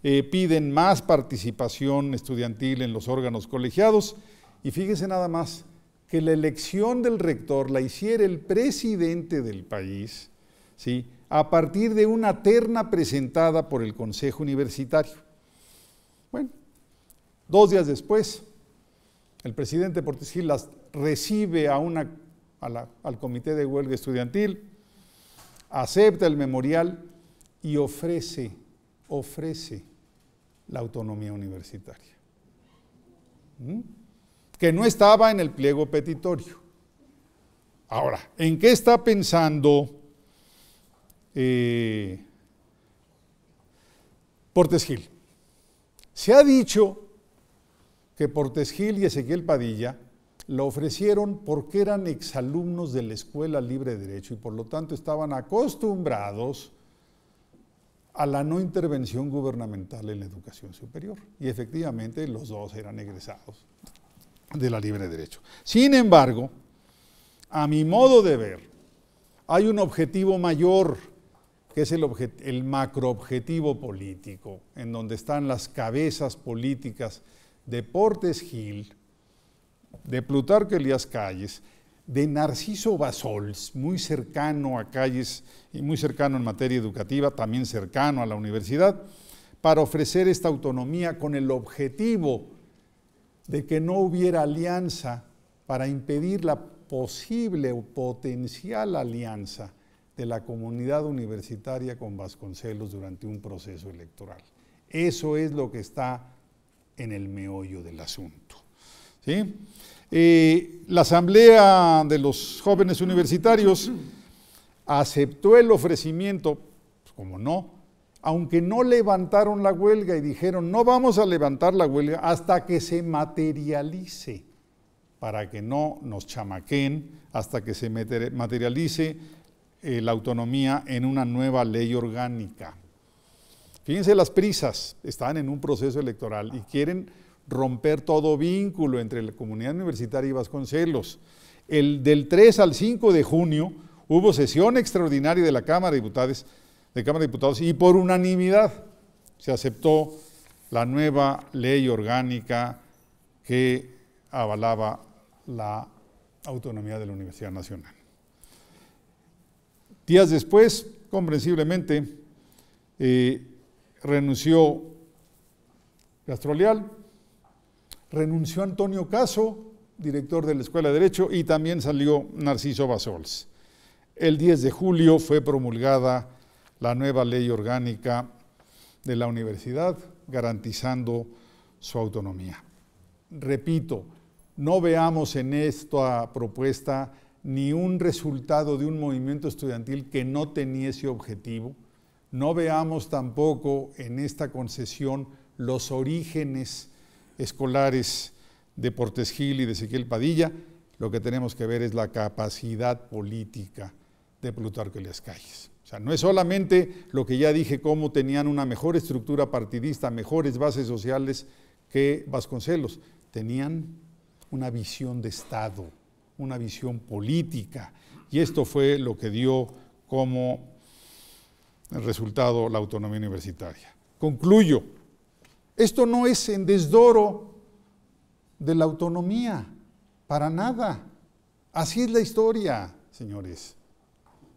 piden más participación estudiantil en los órganos colegiados, y fíjese nada más que la elección del rector la hiciera el presidente del país, ¿sí?, a partir de una terna presentada por el Consejo Universitario. Bueno, 2 días después, el presidente Portes Gil las recibe al comité de huelga estudiantil, acepta el memorial y ofrece la autonomía universitaria, que no estaba en el pliego petitorio. Ahora, ¿en qué está pensando Portes Gil? Se ha dicho que Portes Gil y Ezequiel Padilla lo ofrecieron porque eran exalumnos de la Escuela Libre de Derecho y por lo tanto estaban acostumbrados a la no intervención gubernamental en la educación superior. Y efectivamente los dos eran egresados de la Libre de Derecho. Sin embargo, a mi modo de ver, hay un objetivo mayor, que es el macroobjetivo político, en donde están las cabezas políticas de Portes Gil, de Plutarco Elías Calles, de Narciso Bassols, muy cercano a Calles y muy cercano en materia educativa, también cercano a la universidad, para ofrecer esta autonomía con el objetivo de que no hubiera alianza, para impedir la posible o potencial alianza de la comunidad universitaria con Vasconcelos durante un proceso electoral. Eso es lo que está en el meollo del asunto, ¿sí? La Asamblea de los Jóvenes Universitarios aceptó el ofrecimiento, pues, como no, aunque no levantaron la huelga y dijeron, no vamos a levantar la huelga hasta que se materialice, para que no nos chamaqueen, hasta que se materialice la autonomía en una nueva ley orgánica. Fíjense las prisas, están en un proceso electoral y quieren romper todo vínculo entre la comunidad universitaria y Vasconcelos. Del 3 al 5 de junio hubo sesión extraordinaria de la Cámara de Diputados y por unanimidad se aceptó la nueva ley orgánica que avalaba la autonomía de la Universidad Nacional. Días después, comprensiblemente, renunció Castro Leal, renunció Antonio Caso, director de la Escuela de Derecho, y también salió Narciso Bassols. El 10 de julio fue promulgada la nueva ley orgánica de la universidad, garantizando su autonomía. Repito, no veamos en esta propuesta ni un resultado de un movimiento estudiantil que no tenía ese objetivo. No veamos tampoco en esta concesión los orígenes escolares de Portes Gil y de Ezequiel Padilla. Lo que tenemos que ver es la capacidad política de Plutarco Elías Calles. O sea, no es solamente lo que ya dije, cómo tenían una mejor estructura partidista, mejores bases sociales que Vasconcelos. Tenían una visión de Estado, una visión política, y esto fue lo que dio como resultado la autonomía universitaria. Concluyo, esto no es en desdoro de la autonomía, para nada. Así es la historia, señores.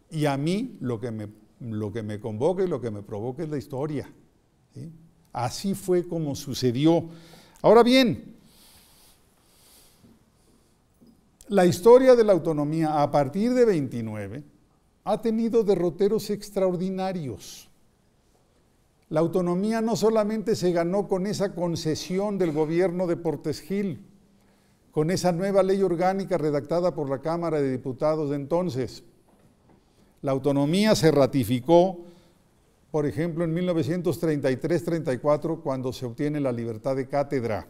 Y a mí lo que me convoca y lo que me provoca es la historia, ¿sí? Así fue como sucedió. Ahora bien, la historia de la autonomía a partir de 29 ha tenido derroteros extraordinarios. La autonomía no solamente se ganó con esa concesión del gobierno de Portes Gil, con esa nueva ley orgánica redactada por la Cámara de Diputados de entonces. La autonomía se ratificó, por ejemplo, en 1933-34, cuando se obtiene la libertad de cátedra.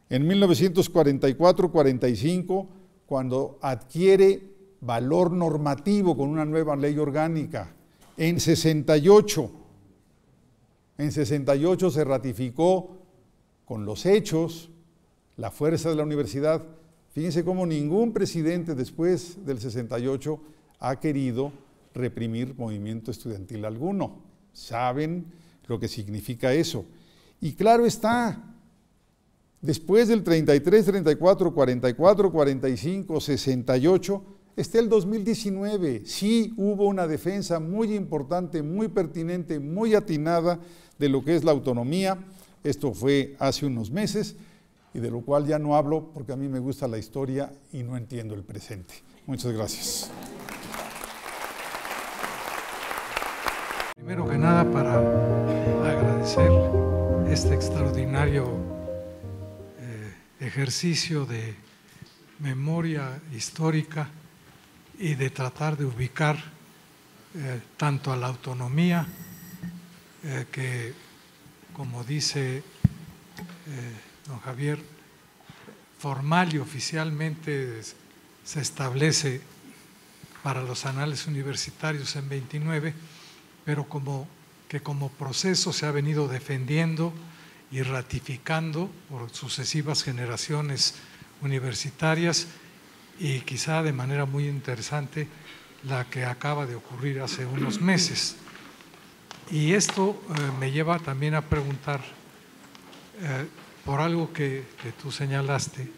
En 1944-45, cuando adquiere valor normativo con una nueva ley orgánica. En 68 se ratificó con los hechos, la fuerza de la universidad. Fíjense cómo ningún presidente después del 68 ha querido reprimir movimiento estudiantil alguno. Saben lo que significa eso. Y claro está, después del 33, 34, 44, 45, 68, está el 2019. Sí hubo una defensa muy importante, muy pertinente, muy atinada de lo que es la autonomía. Esto fue hace unos meses y de lo cual ya no hablo porque a mí me gusta la historia y no entiendo el presente. Muchas gracias.
Primero que nada, para agradecer este extraordinario ejercicio de memoria histórica y de tratar de ubicar tanto a la autonomía, que, como dice don Javier, formal y oficialmente se establece para los anales universitarios en 29, pero como proceso se ha venido defendiendo y ratificando por sucesivas generaciones universitarias, y quizá de manera muy interesante la que acaba de ocurrir hace unos meses. Y esto me lleva también a preguntar por algo que tú señalaste,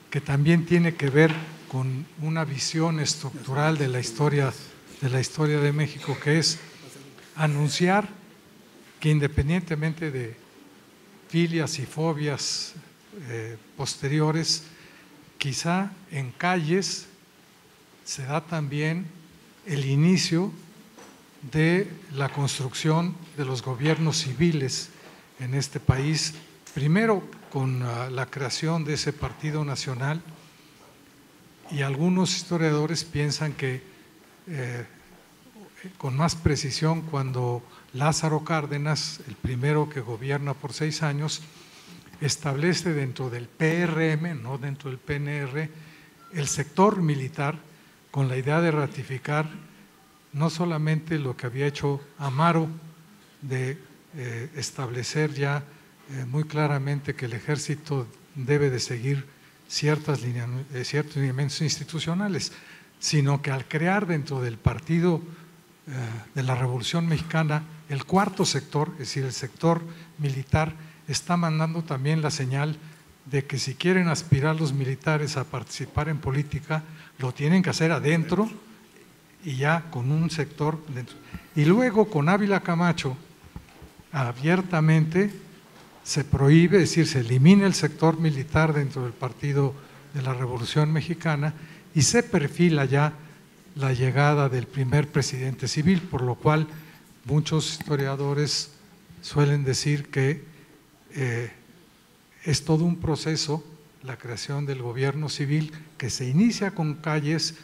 que también tiene que ver con una visión estructural de la historia de México, que es anunciar que independientemente de filias y fobias posteriores, quizá en Calles se da también el inicio de la construcción de los gobiernos civiles en este país, primero con la creación de ese Partido Nacional, y algunos historiadores piensan que con más precisión cuando Lázaro Cárdenas, el primero que gobierna por 6 años, establece dentro del PRM, no dentro del PNR, el sector militar, con la idea de ratificar no solamente lo que había hecho Amaro, de establecer ya muy claramente que el ejército debe de seguir ciertos lineamientos institucionales, sino que al crear dentro del Partido de la Revolución Mexicana el cuarto sector, es decir, el sector militar, está mandando también la señal de que si quieren aspirar los militares a participar en política, lo tienen que hacer adentro y ya con un sector dentro. Y luego con Ávila Camacho, abiertamente se prohíbe, es decir, se elimina el sector militar dentro del Partido de la Revolución Mexicana y se perfila ya la llegada del primer presidente civil, por lo cual muchos historiadores suelen decir que es todo un proceso, la creación del gobierno civil, que se inicia con Calles,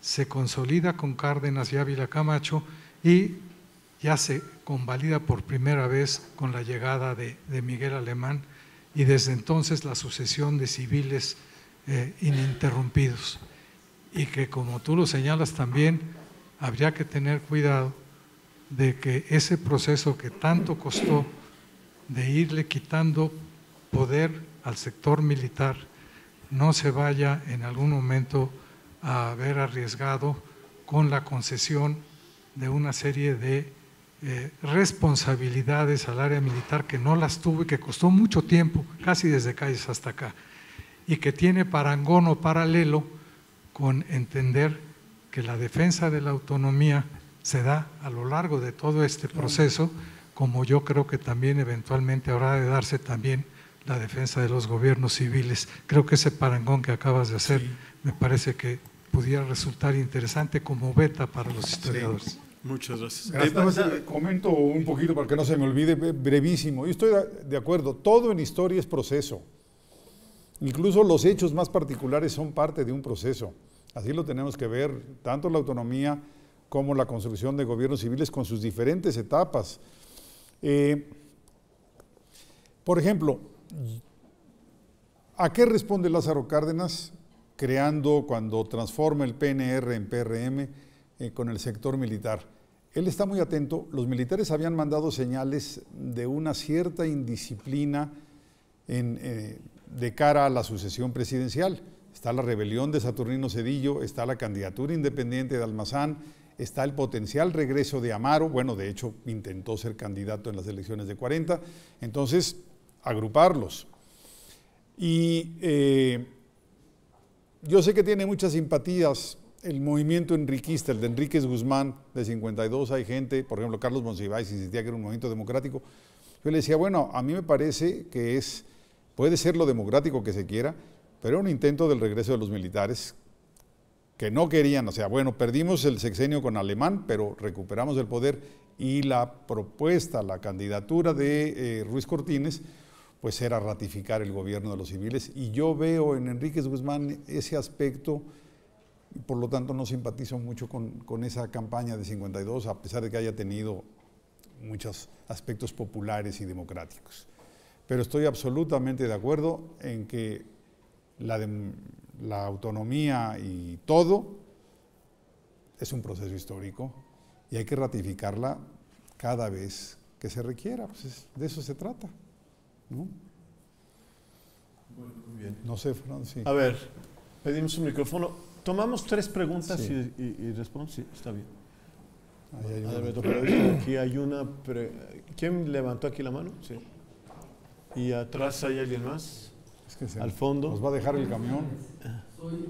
se consolida con Cárdenas y Ávila Camacho y ya se convalida por primera vez con la llegada de Miguel Alemán, y desde entonces la sucesión de civiles ininterrumpidos. Y que, como tú lo señalas también, habría que tener cuidado de que ese proceso que tanto costó de irle quitando poder al sector militar no se vaya en algún momento a ver arriesgado con la concesión de una serie de responsabilidades al área militar que no las tuvo y que costó mucho tiempo, casi desde Calles hasta acá, y que tiene parangón o paralelo con entender que la defensa de la autonomía se da a lo largo de todo este proceso, como yo creo que también eventualmente habrá de darse también la defensa de los gobiernos civiles. Creo que ese parangón que acabas de hacer me parece que pudiera resultar interesante como beta para los historiadores.
Sí. Muchas gracias.
Comento un poquito para que no se me olvide, brevísimo. Yo estoy de acuerdo, todo en historia es proceso. Incluso los hechos más particulares son parte de un proceso. Así lo tenemos que ver, tanto la autonomía como la construcción de gobiernos civiles con sus diferentes etapas. Por ejemplo, ¿a qué responde Lázaro Cárdenas creando, cuando transforma el PNR en PRM, con el sector militar? Él está muy atento. Los militares habían mandado señales de una cierta indisciplina de cara a la sucesión presidencial. Está la rebelión de Saturnino Cedillo, está la candidatura independiente de Almazán, está el potencial regreso de Amaro. Bueno, de hecho, intentó ser candidato en las elecciones de 40. Entonces, agruparlos. Y yo sé que tiene muchas simpatías el movimiento enriquista, el de Enríquez Guzmán, de 52, hay gente, por ejemplo, Carlos Monsiváis insistía que era un movimiento democrático. Yo le decía, bueno, a mí me parece que puede ser lo democrático que se quiera, pero era un intento del regreso de los militares que no querían, o sea, bueno, perdimos el sexenio con Alemán, pero recuperamos el poder, y la propuesta, la candidatura de Ruiz Cortines, pues era ratificar el gobierno de los civiles, y yo veo en Enríquez Guzmán ese aspecto. Y por lo tanto no simpatizo mucho con esa campaña de 52, a pesar de que haya tenido muchos aspectos populares y democráticos. Pero estoy absolutamente de acuerdo en que la autonomía y todo es un proceso histórico y hay que ratificarla cada vez que se requiera. Pues de eso se trata, ¿no?
Bueno, muy bien.
No sé, Fran, sí.
A ver, pedimos un micrófono. Tomamos 3 preguntas
sí.
y responde. Sí, está bien.
Ahí hay
una. Aquí hay una. ¿Quién levantó aquí la mano? Sí. Y atrás hay alguien más.
Es que
al fondo.
Nos va a dejar el camión.
Soy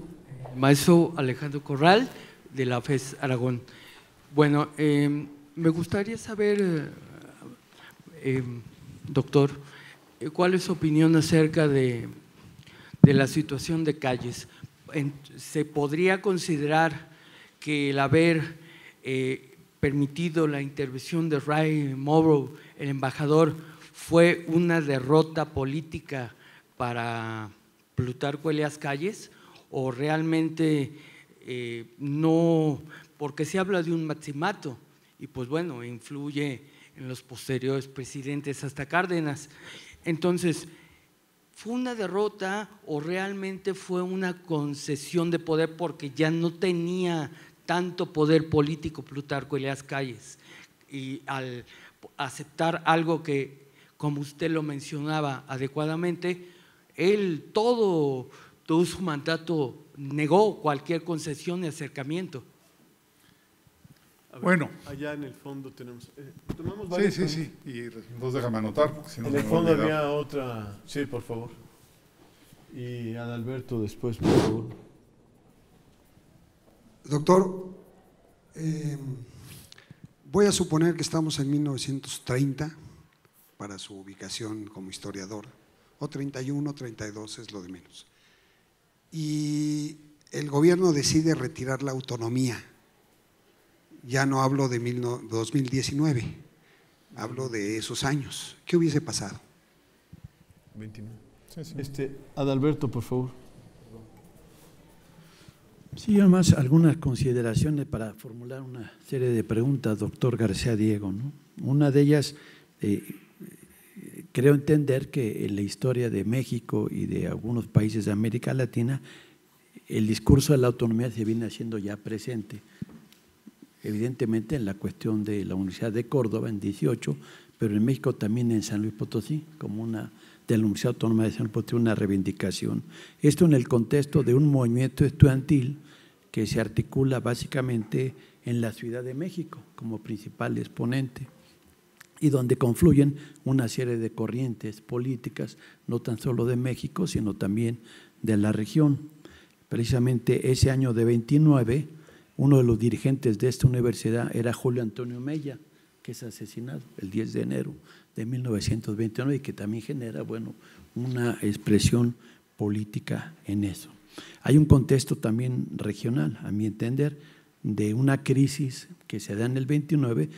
maestro Alejandro Corral, de la FES Aragón. Bueno, me gustaría saber, doctor, ¿cuál es su opinión acerca de la situación de Calles? ¿Se podría considerar que el haber permitido la intervención de Ray Morrow, el embajador, fue una derrota política para Plutarco Elías Calles, o realmente no, porque se habla de un maximato y pues bueno, influye en los posteriores presidentes hasta Cárdenas? Entonces, ¿fue una derrota o realmente fue una concesión de poder porque ya no tenía tanto poder político Plutarco Elías Calles? Y al aceptar algo que, como usted lo mencionaba adecuadamente, él todo su mandato negó cualquier concesión y acercamiento.
Ver,
bueno.
Allá en el fondo tenemos… ¿tomamos
varios? Sí. Y entonces déjame anotar. Si no
en el fondo había otra… Sí, por favor. Y Adalberto después, por favor.
Doctor, voy a suponer que estamos en 1930 para su ubicación como historiador, o 31, 32 es lo de menos. Y el gobierno decide retirar la autonomía. Ya no hablo de 2019, Hablo de esos años. ¿Qué hubiese pasado?
29.
Sí.
Adalberto, por favor.
Sí, además algunas consideraciones para formular una serie de preguntas, doctor García Diego, ¿no? Una de ellas, creo entender que en la historia de México y de algunos países de América Latina, el discurso de la autonomía se viene haciendo ya presente. Evidentemente en la cuestión de la Universidad de Córdoba en 18, pero en México también en San Luis Potosí, como una de la Universidad Autónoma de San Luis Potosí, una reivindicación. Esto en el contexto de un movimiento estudiantil que se articula básicamente en la Ciudad de México como principal exponente y donde confluyen una serie de corrientes políticas, no tan solo de México, sino también de la región. Precisamente ese año de 29, uno de los dirigentes de esta universidad era Julio Antonio Mella, que es asesinado el 10 de enero de 1929 y que también genera, bueno, una expresión política en eso. Hay un contexto también regional, a mi entender, de una crisis que se da en el 29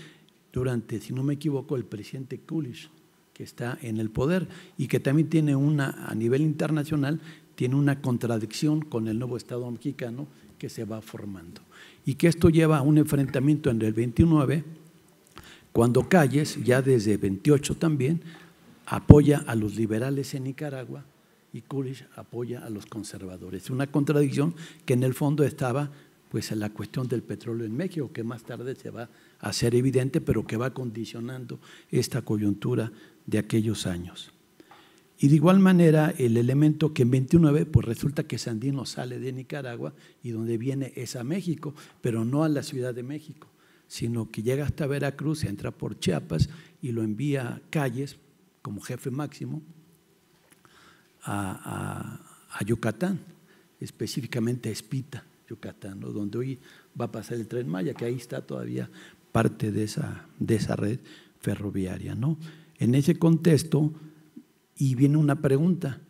durante, si no me equivoco, el presidente Coolidge, que está en el poder y que también tiene a nivel internacional, tiene una contradicción con el nuevo Estado mexicano que se va formando. Y que esto lleva a un enfrentamiento en el 29, cuando Calles, ya desde 28 también, apoya a los liberales en Nicaragua y Coolidge apoya a los conservadores. Una contradicción que en el fondo estaba pues en la cuestión del petróleo en México, que más tarde se va a hacer evidente, pero que va condicionando esta coyuntura de aquellos años. Y de igual manera, el elemento que en 29, pues resulta que Sandino sale de Nicaragua y donde viene es a México, pero no a la Ciudad de México, sino que llega hasta Veracruz, entra por Chiapas y lo envía a Calles como jefe máximo a Yucatán, específicamente a Espita, Yucatán, ¿no? Donde hoy va a pasar el Tren Maya, que ahí está todavía parte de esa red ferroviaria, ¿no? En ese contexto, y viene una pregunta,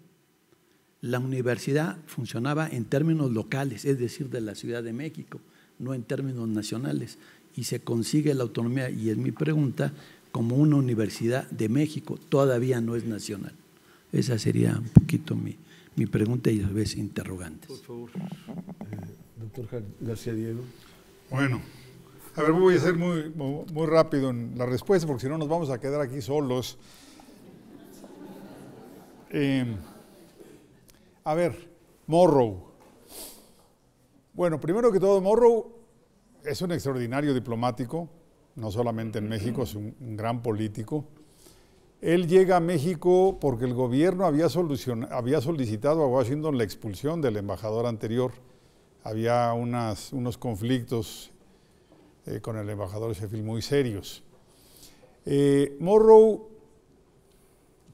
la universidad funcionaba en términos locales, es decir, de la Ciudad de México, no en términos nacionales, y se consigue la autonomía, y es mi pregunta, como una universidad de México, todavía no es nacional. Esa sería un poquito mi pregunta y a veces interrogantes.
Por favor, doctor García Diego.
Bueno, a ver, voy a ser muy rápido en la respuesta porque si no nos vamos a quedar aquí solos. A ver, Morrow. Bueno, primero que todo, Morrow es un extraordinario diplomático, no solamente en México, es un gran político. Él llega a México porque el gobierno había solicitado a Washington la expulsión del embajador anterior. Había unos conflictos con el embajador Sheffield muy serios. Morrow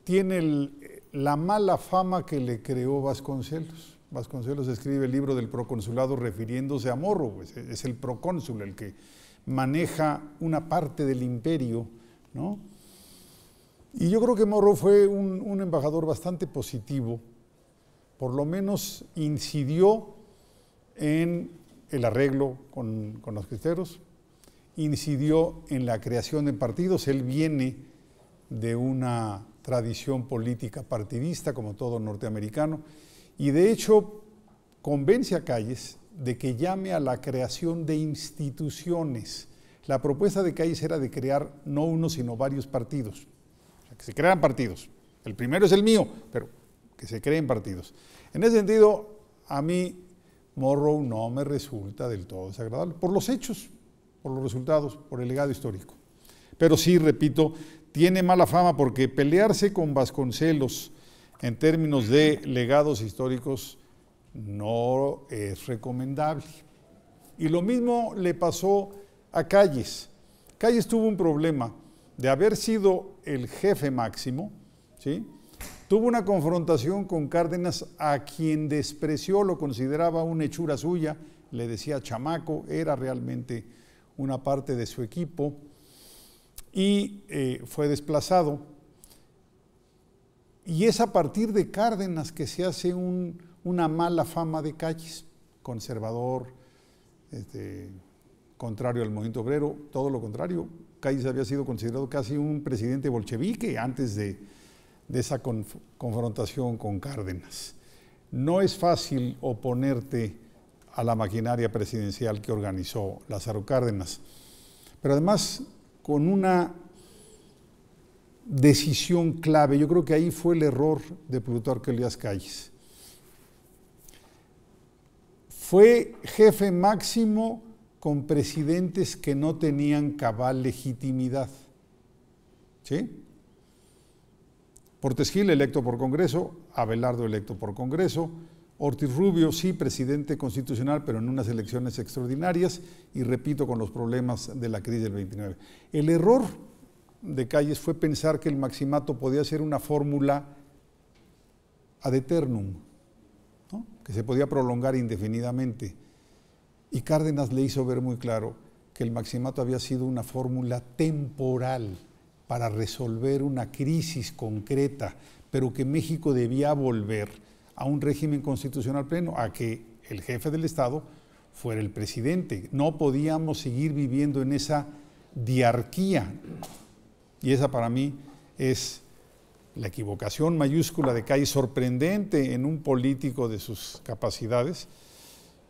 tiene la mala fama que le creó Vasconcelos. Vasconcelos escribe el libro del proconsulado refiriéndose a Morrow, es el procónsul el que maneja una parte del imperio, ¿no? Y yo creo que Morrow fue un embajador bastante positivo, por lo menos incidió en el arreglo con los cristeros, incidió en la creación de partidos. Él viene de una tradición política partidista, como todo norteamericano, y de hecho convence a Calles de que llame a la creación de instituciones. La propuesta de Calles era de crear no uno, sino varios partidos, o sea, que se crearan partidos. El primero es el mío, pero que se creen partidos. En ese sentido, a mí Morrow no me resulta del todo desagradable, por los hechos, por los resultados, por el legado histórico. Pero sí, repito, tiene mala fama porque pelearse con Vasconcelos en términos de legados históricos no es recomendable. Y lo mismo le pasó a Calles. Calles tuvo un problema de haber sido el jefe máximo, ¿sí? Tuvo una confrontación con Cárdenas, a quien despreció, lo consideraba una hechura suya, le decía chamaco, era realmente una parte de su equipo, y fue desplazado. Y es a partir de Cárdenas que se hace una mala fama de Calles, conservador, contrario al movimiento obrero, todo lo contrario, Calles había sido considerado casi un presidente bolchevique antes de esa confrontación con Cárdenas. No es fácil oponerte a la maquinaria presidencial que organizó Lázaro Cárdenas, pero además con una decisión clave. Yo creo que ahí fue el error de Plutarco Elías Calles. Fue jefe máximo con presidentes que no tenían cabal legitimidad. ¿Sí? Portes Gil, electo por Congreso, Abelardo, electo por Congreso, Ortiz Rubio, sí, presidente constitucional, pero en unas elecciones extraordinarias, y repito, con los problemas de la crisis del 29. El error de Calles fue pensar que el maximato podía ser una fórmula ad eternum, ¿no? Que se podía prolongar indefinidamente. Y Cárdenas le hizo ver muy claro que el maximato había sido una fórmula temporal para resolver una crisis concreta, pero que México debía volver a un régimen constitucional pleno, a que el jefe del Estado fuera el presidente. No podíamos seguir viviendo en esa diarquía. Y esa para mí es la equivocación mayúscula de Calles, sorprendente en un político de sus capacidades,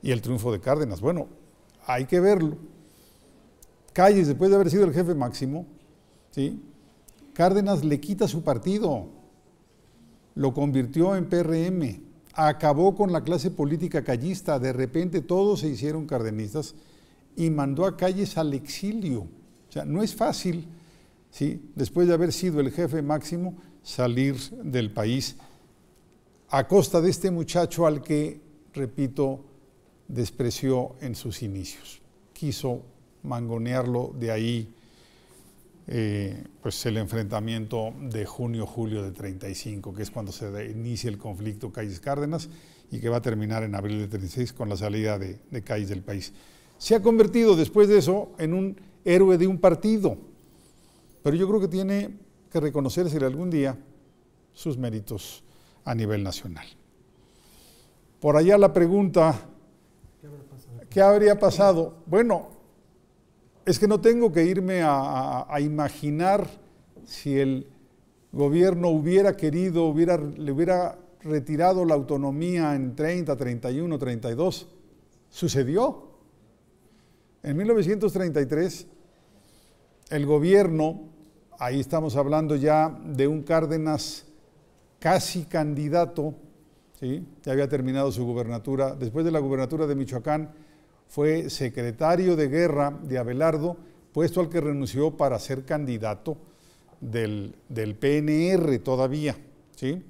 y el triunfo de Cárdenas. Bueno, hay que verlo. Calles, después de haber sido el jefe máximo, ¿sí? Cárdenas le quita su partido, lo convirtió en PRM, acabó con la clase política callista, de repente todos se hicieron cardenistas y mandó a Calles al exilio. O sea, no es fácil, ¿sí?, después de haber sido el jefe máximo, salir del país a costa de este muchacho al que, repito, despreció en sus inicios. Quiso mangonearlo, de ahí pues el enfrentamiento de junio-julio de 35, que es cuando se inicia el conflicto Calles-Cárdenas y que va a terminar en abril de 36 con la salida de Calles del país. Se ha convertido después de eso en un héroe de un partido, pero yo creo que tiene que reconocerse algún día sus méritos a nivel nacional. Por allá la pregunta, ¿qué habría pasado? Bueno, es que no tengo que irme a imaginar si el gobierno hubiera querido, le hubiera retirado la autonomía en 30, 31, 32. Sucedió. En 1933, el gobierno, ahí estamos hablando ya de un Cárdenas casi candidato, ¿sí?, ya había terminado su gubernatura. Después de la gubernatura de Michoacán, fue secretario de guerra de Abelardo, puesto al que renunció para ser candidato del PNR todavía, ¿sí?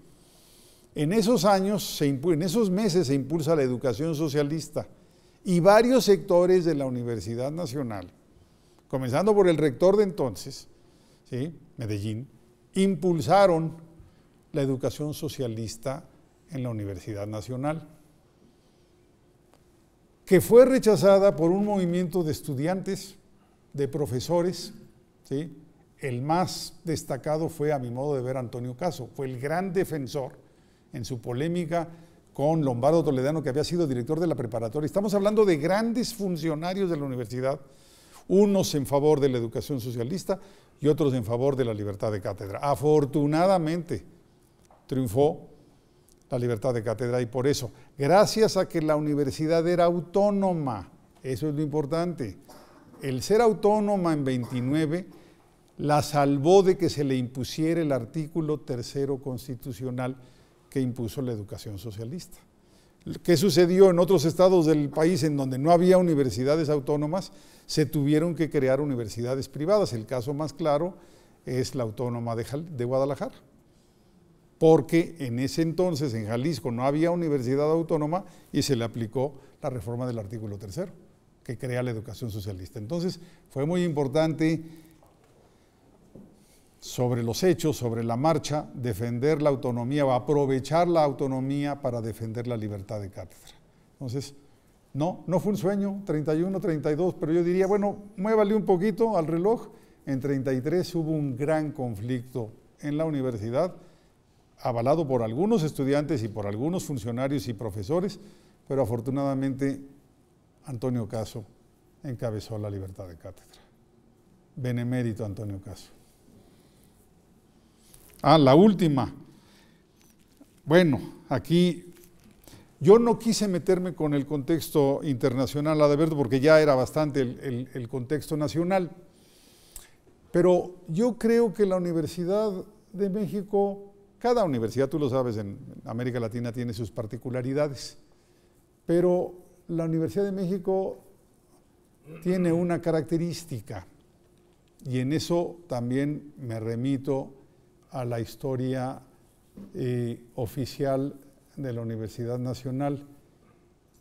En esos años, en esos meses se impulsa la educación socialista y varios sectores de la Universidad Nacional, comenzando por el rector de entonces, ¿sí?, Medellín, impulsaron la educación socialista en la Universidad Nacional, que fue rechazada por un movimiento de estudiantes, de profesores, ¿sí? El más destacado fue, a mi modo de ver, Antonio Caso, fue el gran defensor en su polémica con Lombardo Toledano, que había sido director de la preparatoria. Estamos hablando de grandes funcionarios de la universidad, unos en favor de la educación socialista y otros en favor de la libertad de cátedra. Afortunadamente triunfó la libertad de cátedra, y por eso, gracias a que la universidad era autónoma, eso es lo importante, el ser autónoma en 29 la salvó de que se le impusiera el artículo 3º constitucional que impuso la educación socialista. ¿Qué sucedió en otros estados del país en donde no había universidades autónomas? Se tuvieron que crear universidades privadas. El caso más claro es la Autónoma de Guadalajara, porque en ese entonces en Jalisco no había universidad autónoma y se le aplicó la reforma del artículo 3º, que crea la educación socialista. Entonces fue muy importante, sobre los hechos, sobre la marcha, defender la autonomía o aprovechar la autonomía para defender la libertad de cátedra. Entonces, no fue un sueño, 31, 32, pero yo diría, bueno, muévale un poquito al reloj. En 33 hubo un gran conflicto en la universidad, avalado por algunos estudiantes y por algunos funcionarios y profesores, pero afortunadamente Antonio Caso encabezó la libertad de cátedra. benemérito Antonio Caso. La última. Bueno, aquí yo no quise meterme con el contexto internacional, a deber, porque ya era bastante el contexto nacional. Pero yo creo que la Universidad de México, cada universidad, tú lo sabes, en América Latina tiene sus particularidades, pero la Universidad de México tiene una característica, y en eso también me remito a la historia oficial de la Universidad Nacional.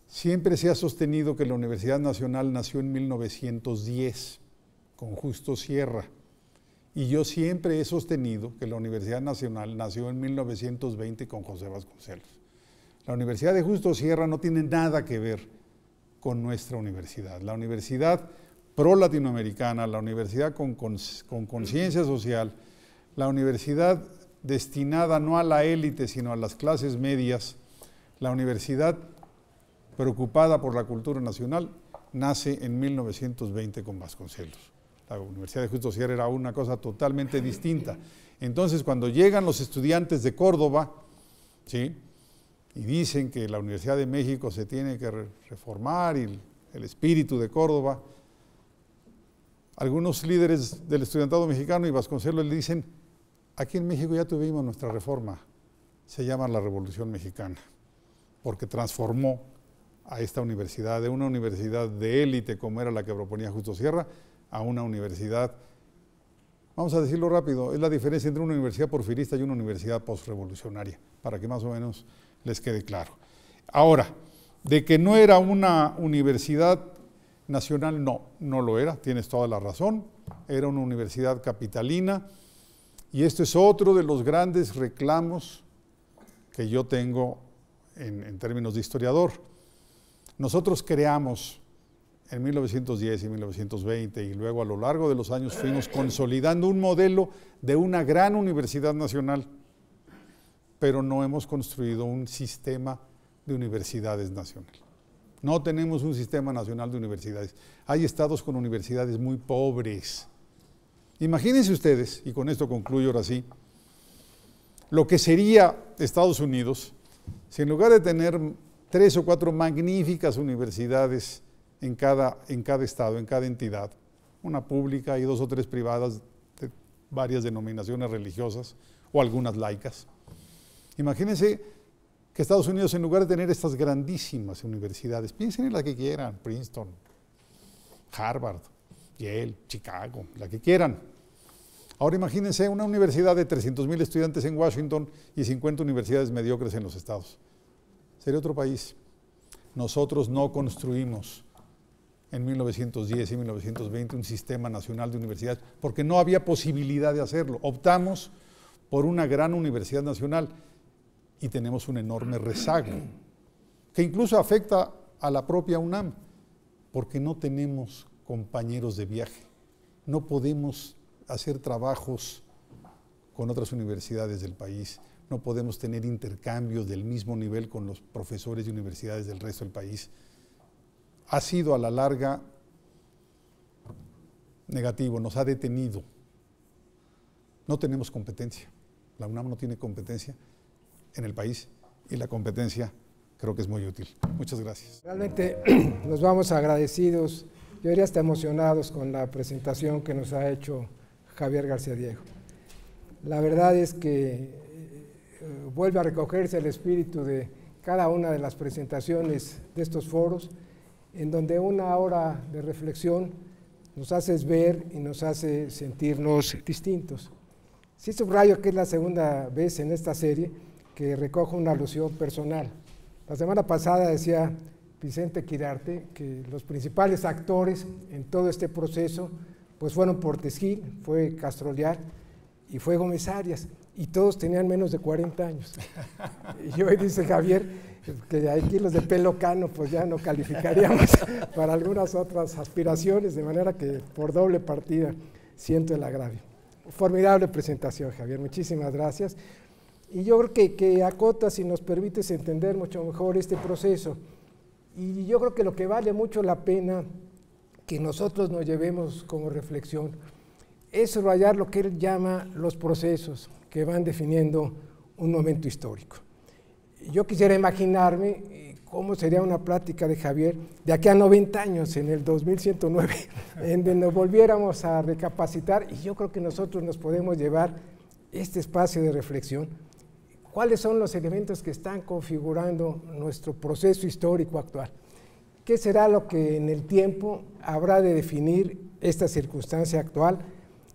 Siempre se ha sostenido que la Universidad Nacional nació en 1910 con Justo Sierra, y yo siempre he sostenido que la Universidad Nacional nació en 1920 con José Vasconcelos. La Universidad de Justo Sierra no tiene nada que ver con nuestra universidad. La universidad pro-latinoamericana, la universidad con conciencia social, la universidad destinada no a la élite, sino a las clases medias, la universidad preocupada por la cultura nacional, nace en 1920 con Vasconcelos. La Universidad de Justo Sierra era una cosa totalmente distinta. Entonces, cuando llegan los estudiantes de Córdoba, ¿sí?, y dicen que la Universidad de México se tiene que reformar y el espíritu de Córdoba, algunos líderes del estudiantado mexicano y Vasconcelos le dicen: aquí en México ya tuvimos nuestra reforma, se llama la Revolución Mexicana, porque transformó a esta universidad de una universidad de élite como era la que proponía Justo Sierra a una universidad, vamos a decirlo rápido, es la diferencia entre una universidad porfirista y una universidad postrevolucionaria, para que más o menos les quede claro. Ahora, de que no era una universidad nacional, no lo era, tienes toda la razón, era una universidad capitalina, y este es otro de los grandes reclamos que yo tengo en términos de historiador. Nosotros creamos en 1910 y 1920 y luego a lo largo de los años fuimos consolidando un modelo de una gran universidad nacional, pero no hemos construido un sistema de universidades nacional. No tenemos un sistema nacional de universidades. Hay estados con universidades muy pobres. Imagínense ustedes, y con esto concluyo ahora sí, lo que sería Estados Unidos si en lugar de tener 3 o 4 magníficas universidades en cada estado, en cada entidad, una pública y 2 o 3 privadas de varias denominaciones religiosas o algunas laicas. Imagínense que Estados Unidos, en lugar de tener estas grandísimas universidades, piensen en la que quieran, Princeton, Harvard, Yale, Chicago, la que quieran. Ahora imagínense una universidad de 300,000 estudiantes en Washington y 50 universidades mediocres en los estados. Sería otro país. Nosotros no construimos en 1910 y 1920 un sistema nacional de universidades porque no había posibilidad de hacerlo. Optamos por una gran universidad nacional y tenemos un enorme rezago que incluso afecta a la propia UNAM porque no tenemos compañeros de viaje. No podemos hacer trabajos con otras universidades del país, no podemos tener intercambios del mismo nivel con los profesores de universidades del resto del país. Ha sido a la larga negativo, nos ha detenido. No tenemos competencia, la UNAM no tiene competencia en el país y la competencia creo que es muy útil. Muchas gracias.
Realmente nos vamos agradecidos, yo diría hasta emocionados con la presentación que nos ha hecho Javier García Diego. La verdad es que vuelve a recogerse el espíritu de cada una de las presentaciones de estos foros, en donde una hora de reflexión nos hace ver y nos hace sentirnos distintos. Sí subrayo que es la segunda vez en esta serie que recojo una alusión personal. La semana pasada decía Vicente Quirarte que los principales actores en todo este proceso pues fueron Portes Gil, fue Castroliar y fue Gómez Arias, y todos tenían menos de 40 años. Y hoy dice Javier que aquí los de pelo cano pues ya no calificaríamos para algunas otras aspiraciones, de manera que por doble partida siento el agravio. Formidable presentación, Javier, muchísimas gracias. Y yo creo que acota, si nos permites entender mucho mejor este proceso. Y yo creo que lo que vale mucho la pena que nosotros nos llevemos como reflexión es subrayar lo que él llama los procesos que van definiendo un momento histórico. Yo quisiera imaginarme cómo sería una plática de Javier de aquí a 90 años, en el 2109, en donde nos volviéramos a recapacitar, y yo creo que nosotros nos podemos llevar este espacio de reflexión. ¿Cuáles son los elementos que están configurando nuestro proceso histórico actual? ¿Qué será lo que en el tiempo habrá de definir esta circunstancia actual,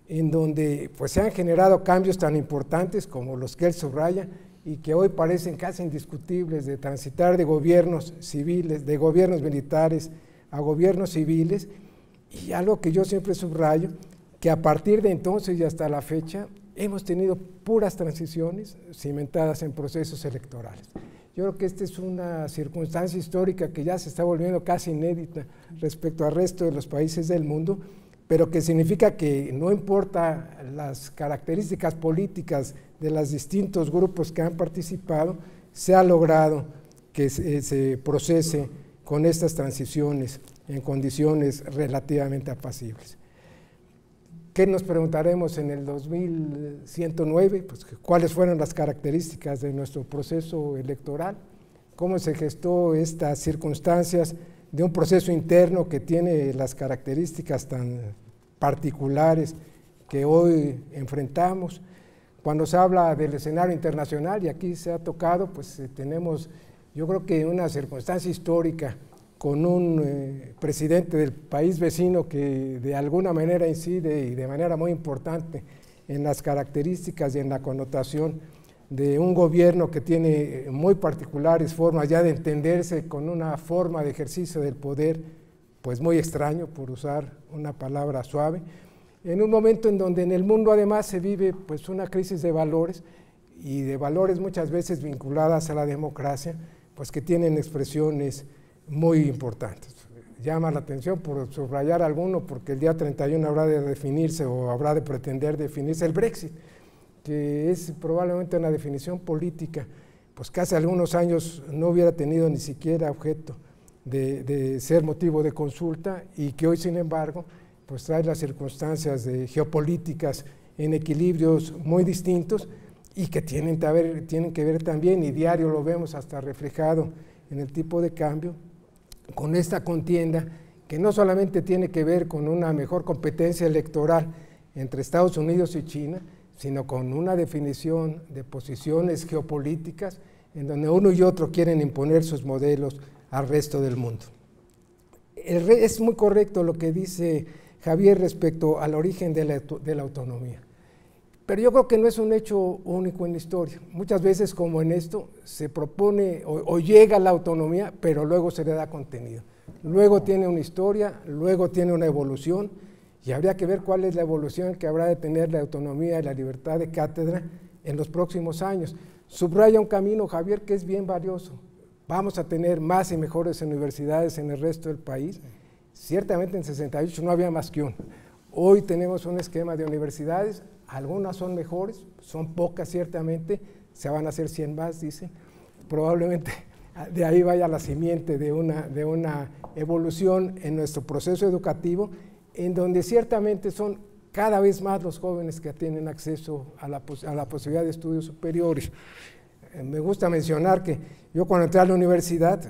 en donde pues, se han generado cambios tan importantes como los que él subraya y que hoy parecen casi indiscutibles, de transitar de gobiernos civiles, de gobiernos militares a gobiernos civiles, y algo que yo siempre subrayo, que a partir de entonces y hasta la fecha hemos tenido puras transiciones cimentadas en procesos electorales. Yo creo que esta es una circunstancia histórica que ya se está volviendo casi inédita respecto al resto de los países del mundo, pero que significa que no importa las características políticas de los distintos grupos que han participado, se ha logrado que se procese con estas transiciones en condiciones relativamente apacibles. ¿Qué nos preguntaremos en el 2109? Pues, ¿cuáles fueron las características de nuestro proceso electoral? ¿Cómo se gestó estas circunstancias de un proceso interno que tiene las características tan particulares que hoy enfrentamos? Cuando se habla del escenario internacional, y aquí se ha tocado, pues tenemos, yo creo que una circunstancia histórica con un presidente del país vecino que de alguna manera incide y de manera muy importante en las características y en la connotación de un gobierno que tiene muy particulares formas ya de entenderse, con una forma de ejercicio del poder pues muy extraño, por usar una palabra suave, en un momento en donde en el mundo además se vive pues una crisis de valores, y de valores muchas veces vinculadas a la democracia, pues que tienen expresiones muy importantes. Llama la atención, por subrayar alguno, porque el día 31 habrá de definirse o habrá de pretender definirse el Brexit, que es probablemente una definición política, pues que hace algunos años no hubiera tenido ni siquiera objeto de ser motivo de consulta, y que hoy, sin embargo, pues trae las circunstancias de geopolíticas en equilibrios muy distintos y que tienen que ver también, y diario lo vemos hasta reflejado en el tipo de cambio, con esta contienda que no solamente tiene que ver con una mejor competencia electoral entre Estados Unidos y China, sino con una definición de posiciones geopolíticas en donde uno y otro quieren imponer sus modelos al resto del mundo. Es muy correcto lo que dice Javier respecto al origen de la autonomía, pero yo creo que no es un hecho único en la historia. Muchas veces, como en esto, se propone o llega la autonomía, pero luego se le da contenido. Luego tiene una historia, luego tiene una evolución, y habría que ver cuál es la evolución que habrá de tener la autonomía y la libertad de cátedra en los próximos años. Subraya un camino, Javier, que es bien valioso. Vamos a tener más y mejores universidades en el resto del país. Ciertamente en 68 no había más que uno. Hoy tenemos un esquema de universidades, algunas son mejores, son pocas ciertamente, se van a hacer 100 más, dicen. Probablemente de ahí vaya la simiente de una evolución en nuestro proceso educativo, en donde ciertamente son cada vez más los jóvenes que tienen acceso a la posibilidad de estudios superiores. Me gusta mencionar que yo, cuando entré a la universidad,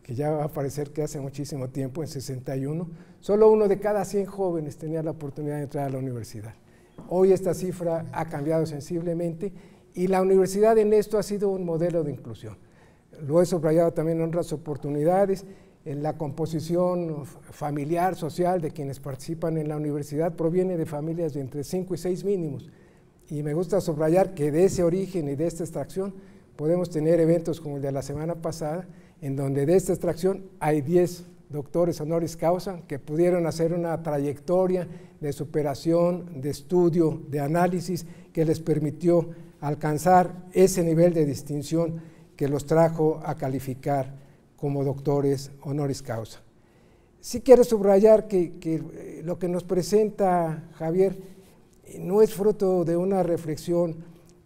que ya va a parecer que hace muchísimo tiempo, en 61, solo 1 de cada 100 jóvenes tenía la oportunidad de entrar a la universidad. Hoy esta cifra ha cambiado sensiblemente, y la universidad en esto ha sido un modelo de inclusión. Lo he subrayado también en otras oportunidades. En la composición familiar, social de quienes participan en la universidad proviene de familias de entre 5 y 6 mínimos, y me gusta subrayar que de ese origen y de esta extracción podemos tener eventos como el de la semana pasada, en donde de esta extracción hay 10 doctores honoris causa que pudieron hacer una trayectoria de superación, de estudio, de análisis, que les permitió alcanzar ese nivel de distinción que los trajo a calificar como doctores honoris causa. Sí quiero subrayar que lo que nos presenta Javier no es fruto de una reflexión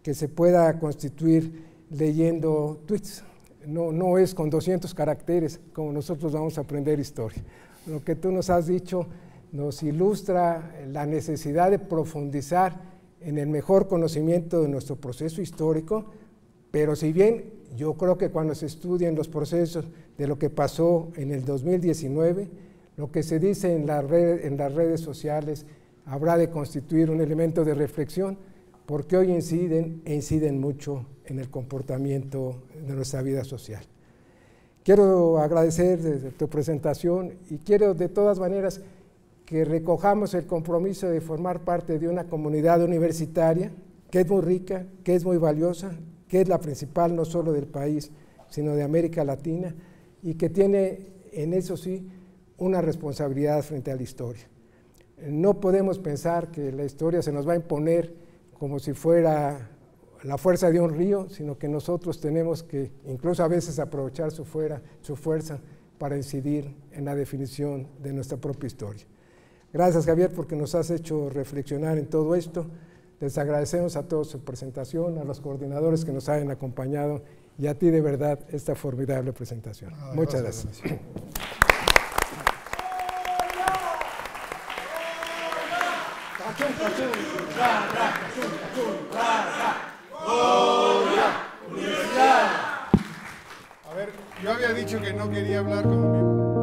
que se pueda constituir leyendo tweets. No es con 200 caracteres como nosotros vamos a aprender historia. Lo que tú nos has dicho nos ilustra la necesidad de profundizar en el mejor conocimiento de nuestro proceso histórico, pero si bien yo creo que cuando se estudian los procesos de lo que pasó en el 2019, lo que se dice en las redes sociales habrá de constituir un elemento de reflexión, porque hoy inciden mucho en el comportamiento de nuestra vida social. Quiero agradecer desde tu presentación y quiero de todas maneras que recojamos el compromiso de formar parte de una comunidad universitaria que es muy rica, que es muy valiosa, que es la principal no solo del país, sino de América Latina, y que tiene, en eso sí, una responsabilidad frente a la historia. No podemos pensar que la historia se nos va a imponer como si fuera la fuerza de un río, sino que nosotros tenemos que incluso a veces aprovechar su fuerza para incidir en la definición de nuestra propia historia. Gracias, Javier, porque nos has hecho reflexionar en todo esto. Les agradecemos a todos su presentación, a los coordinadores que nos hayan acompañado y a ti de verdad esta formidable presentación. Muchas gracias.
A ver, yo había dicho que no quería hablar como mi...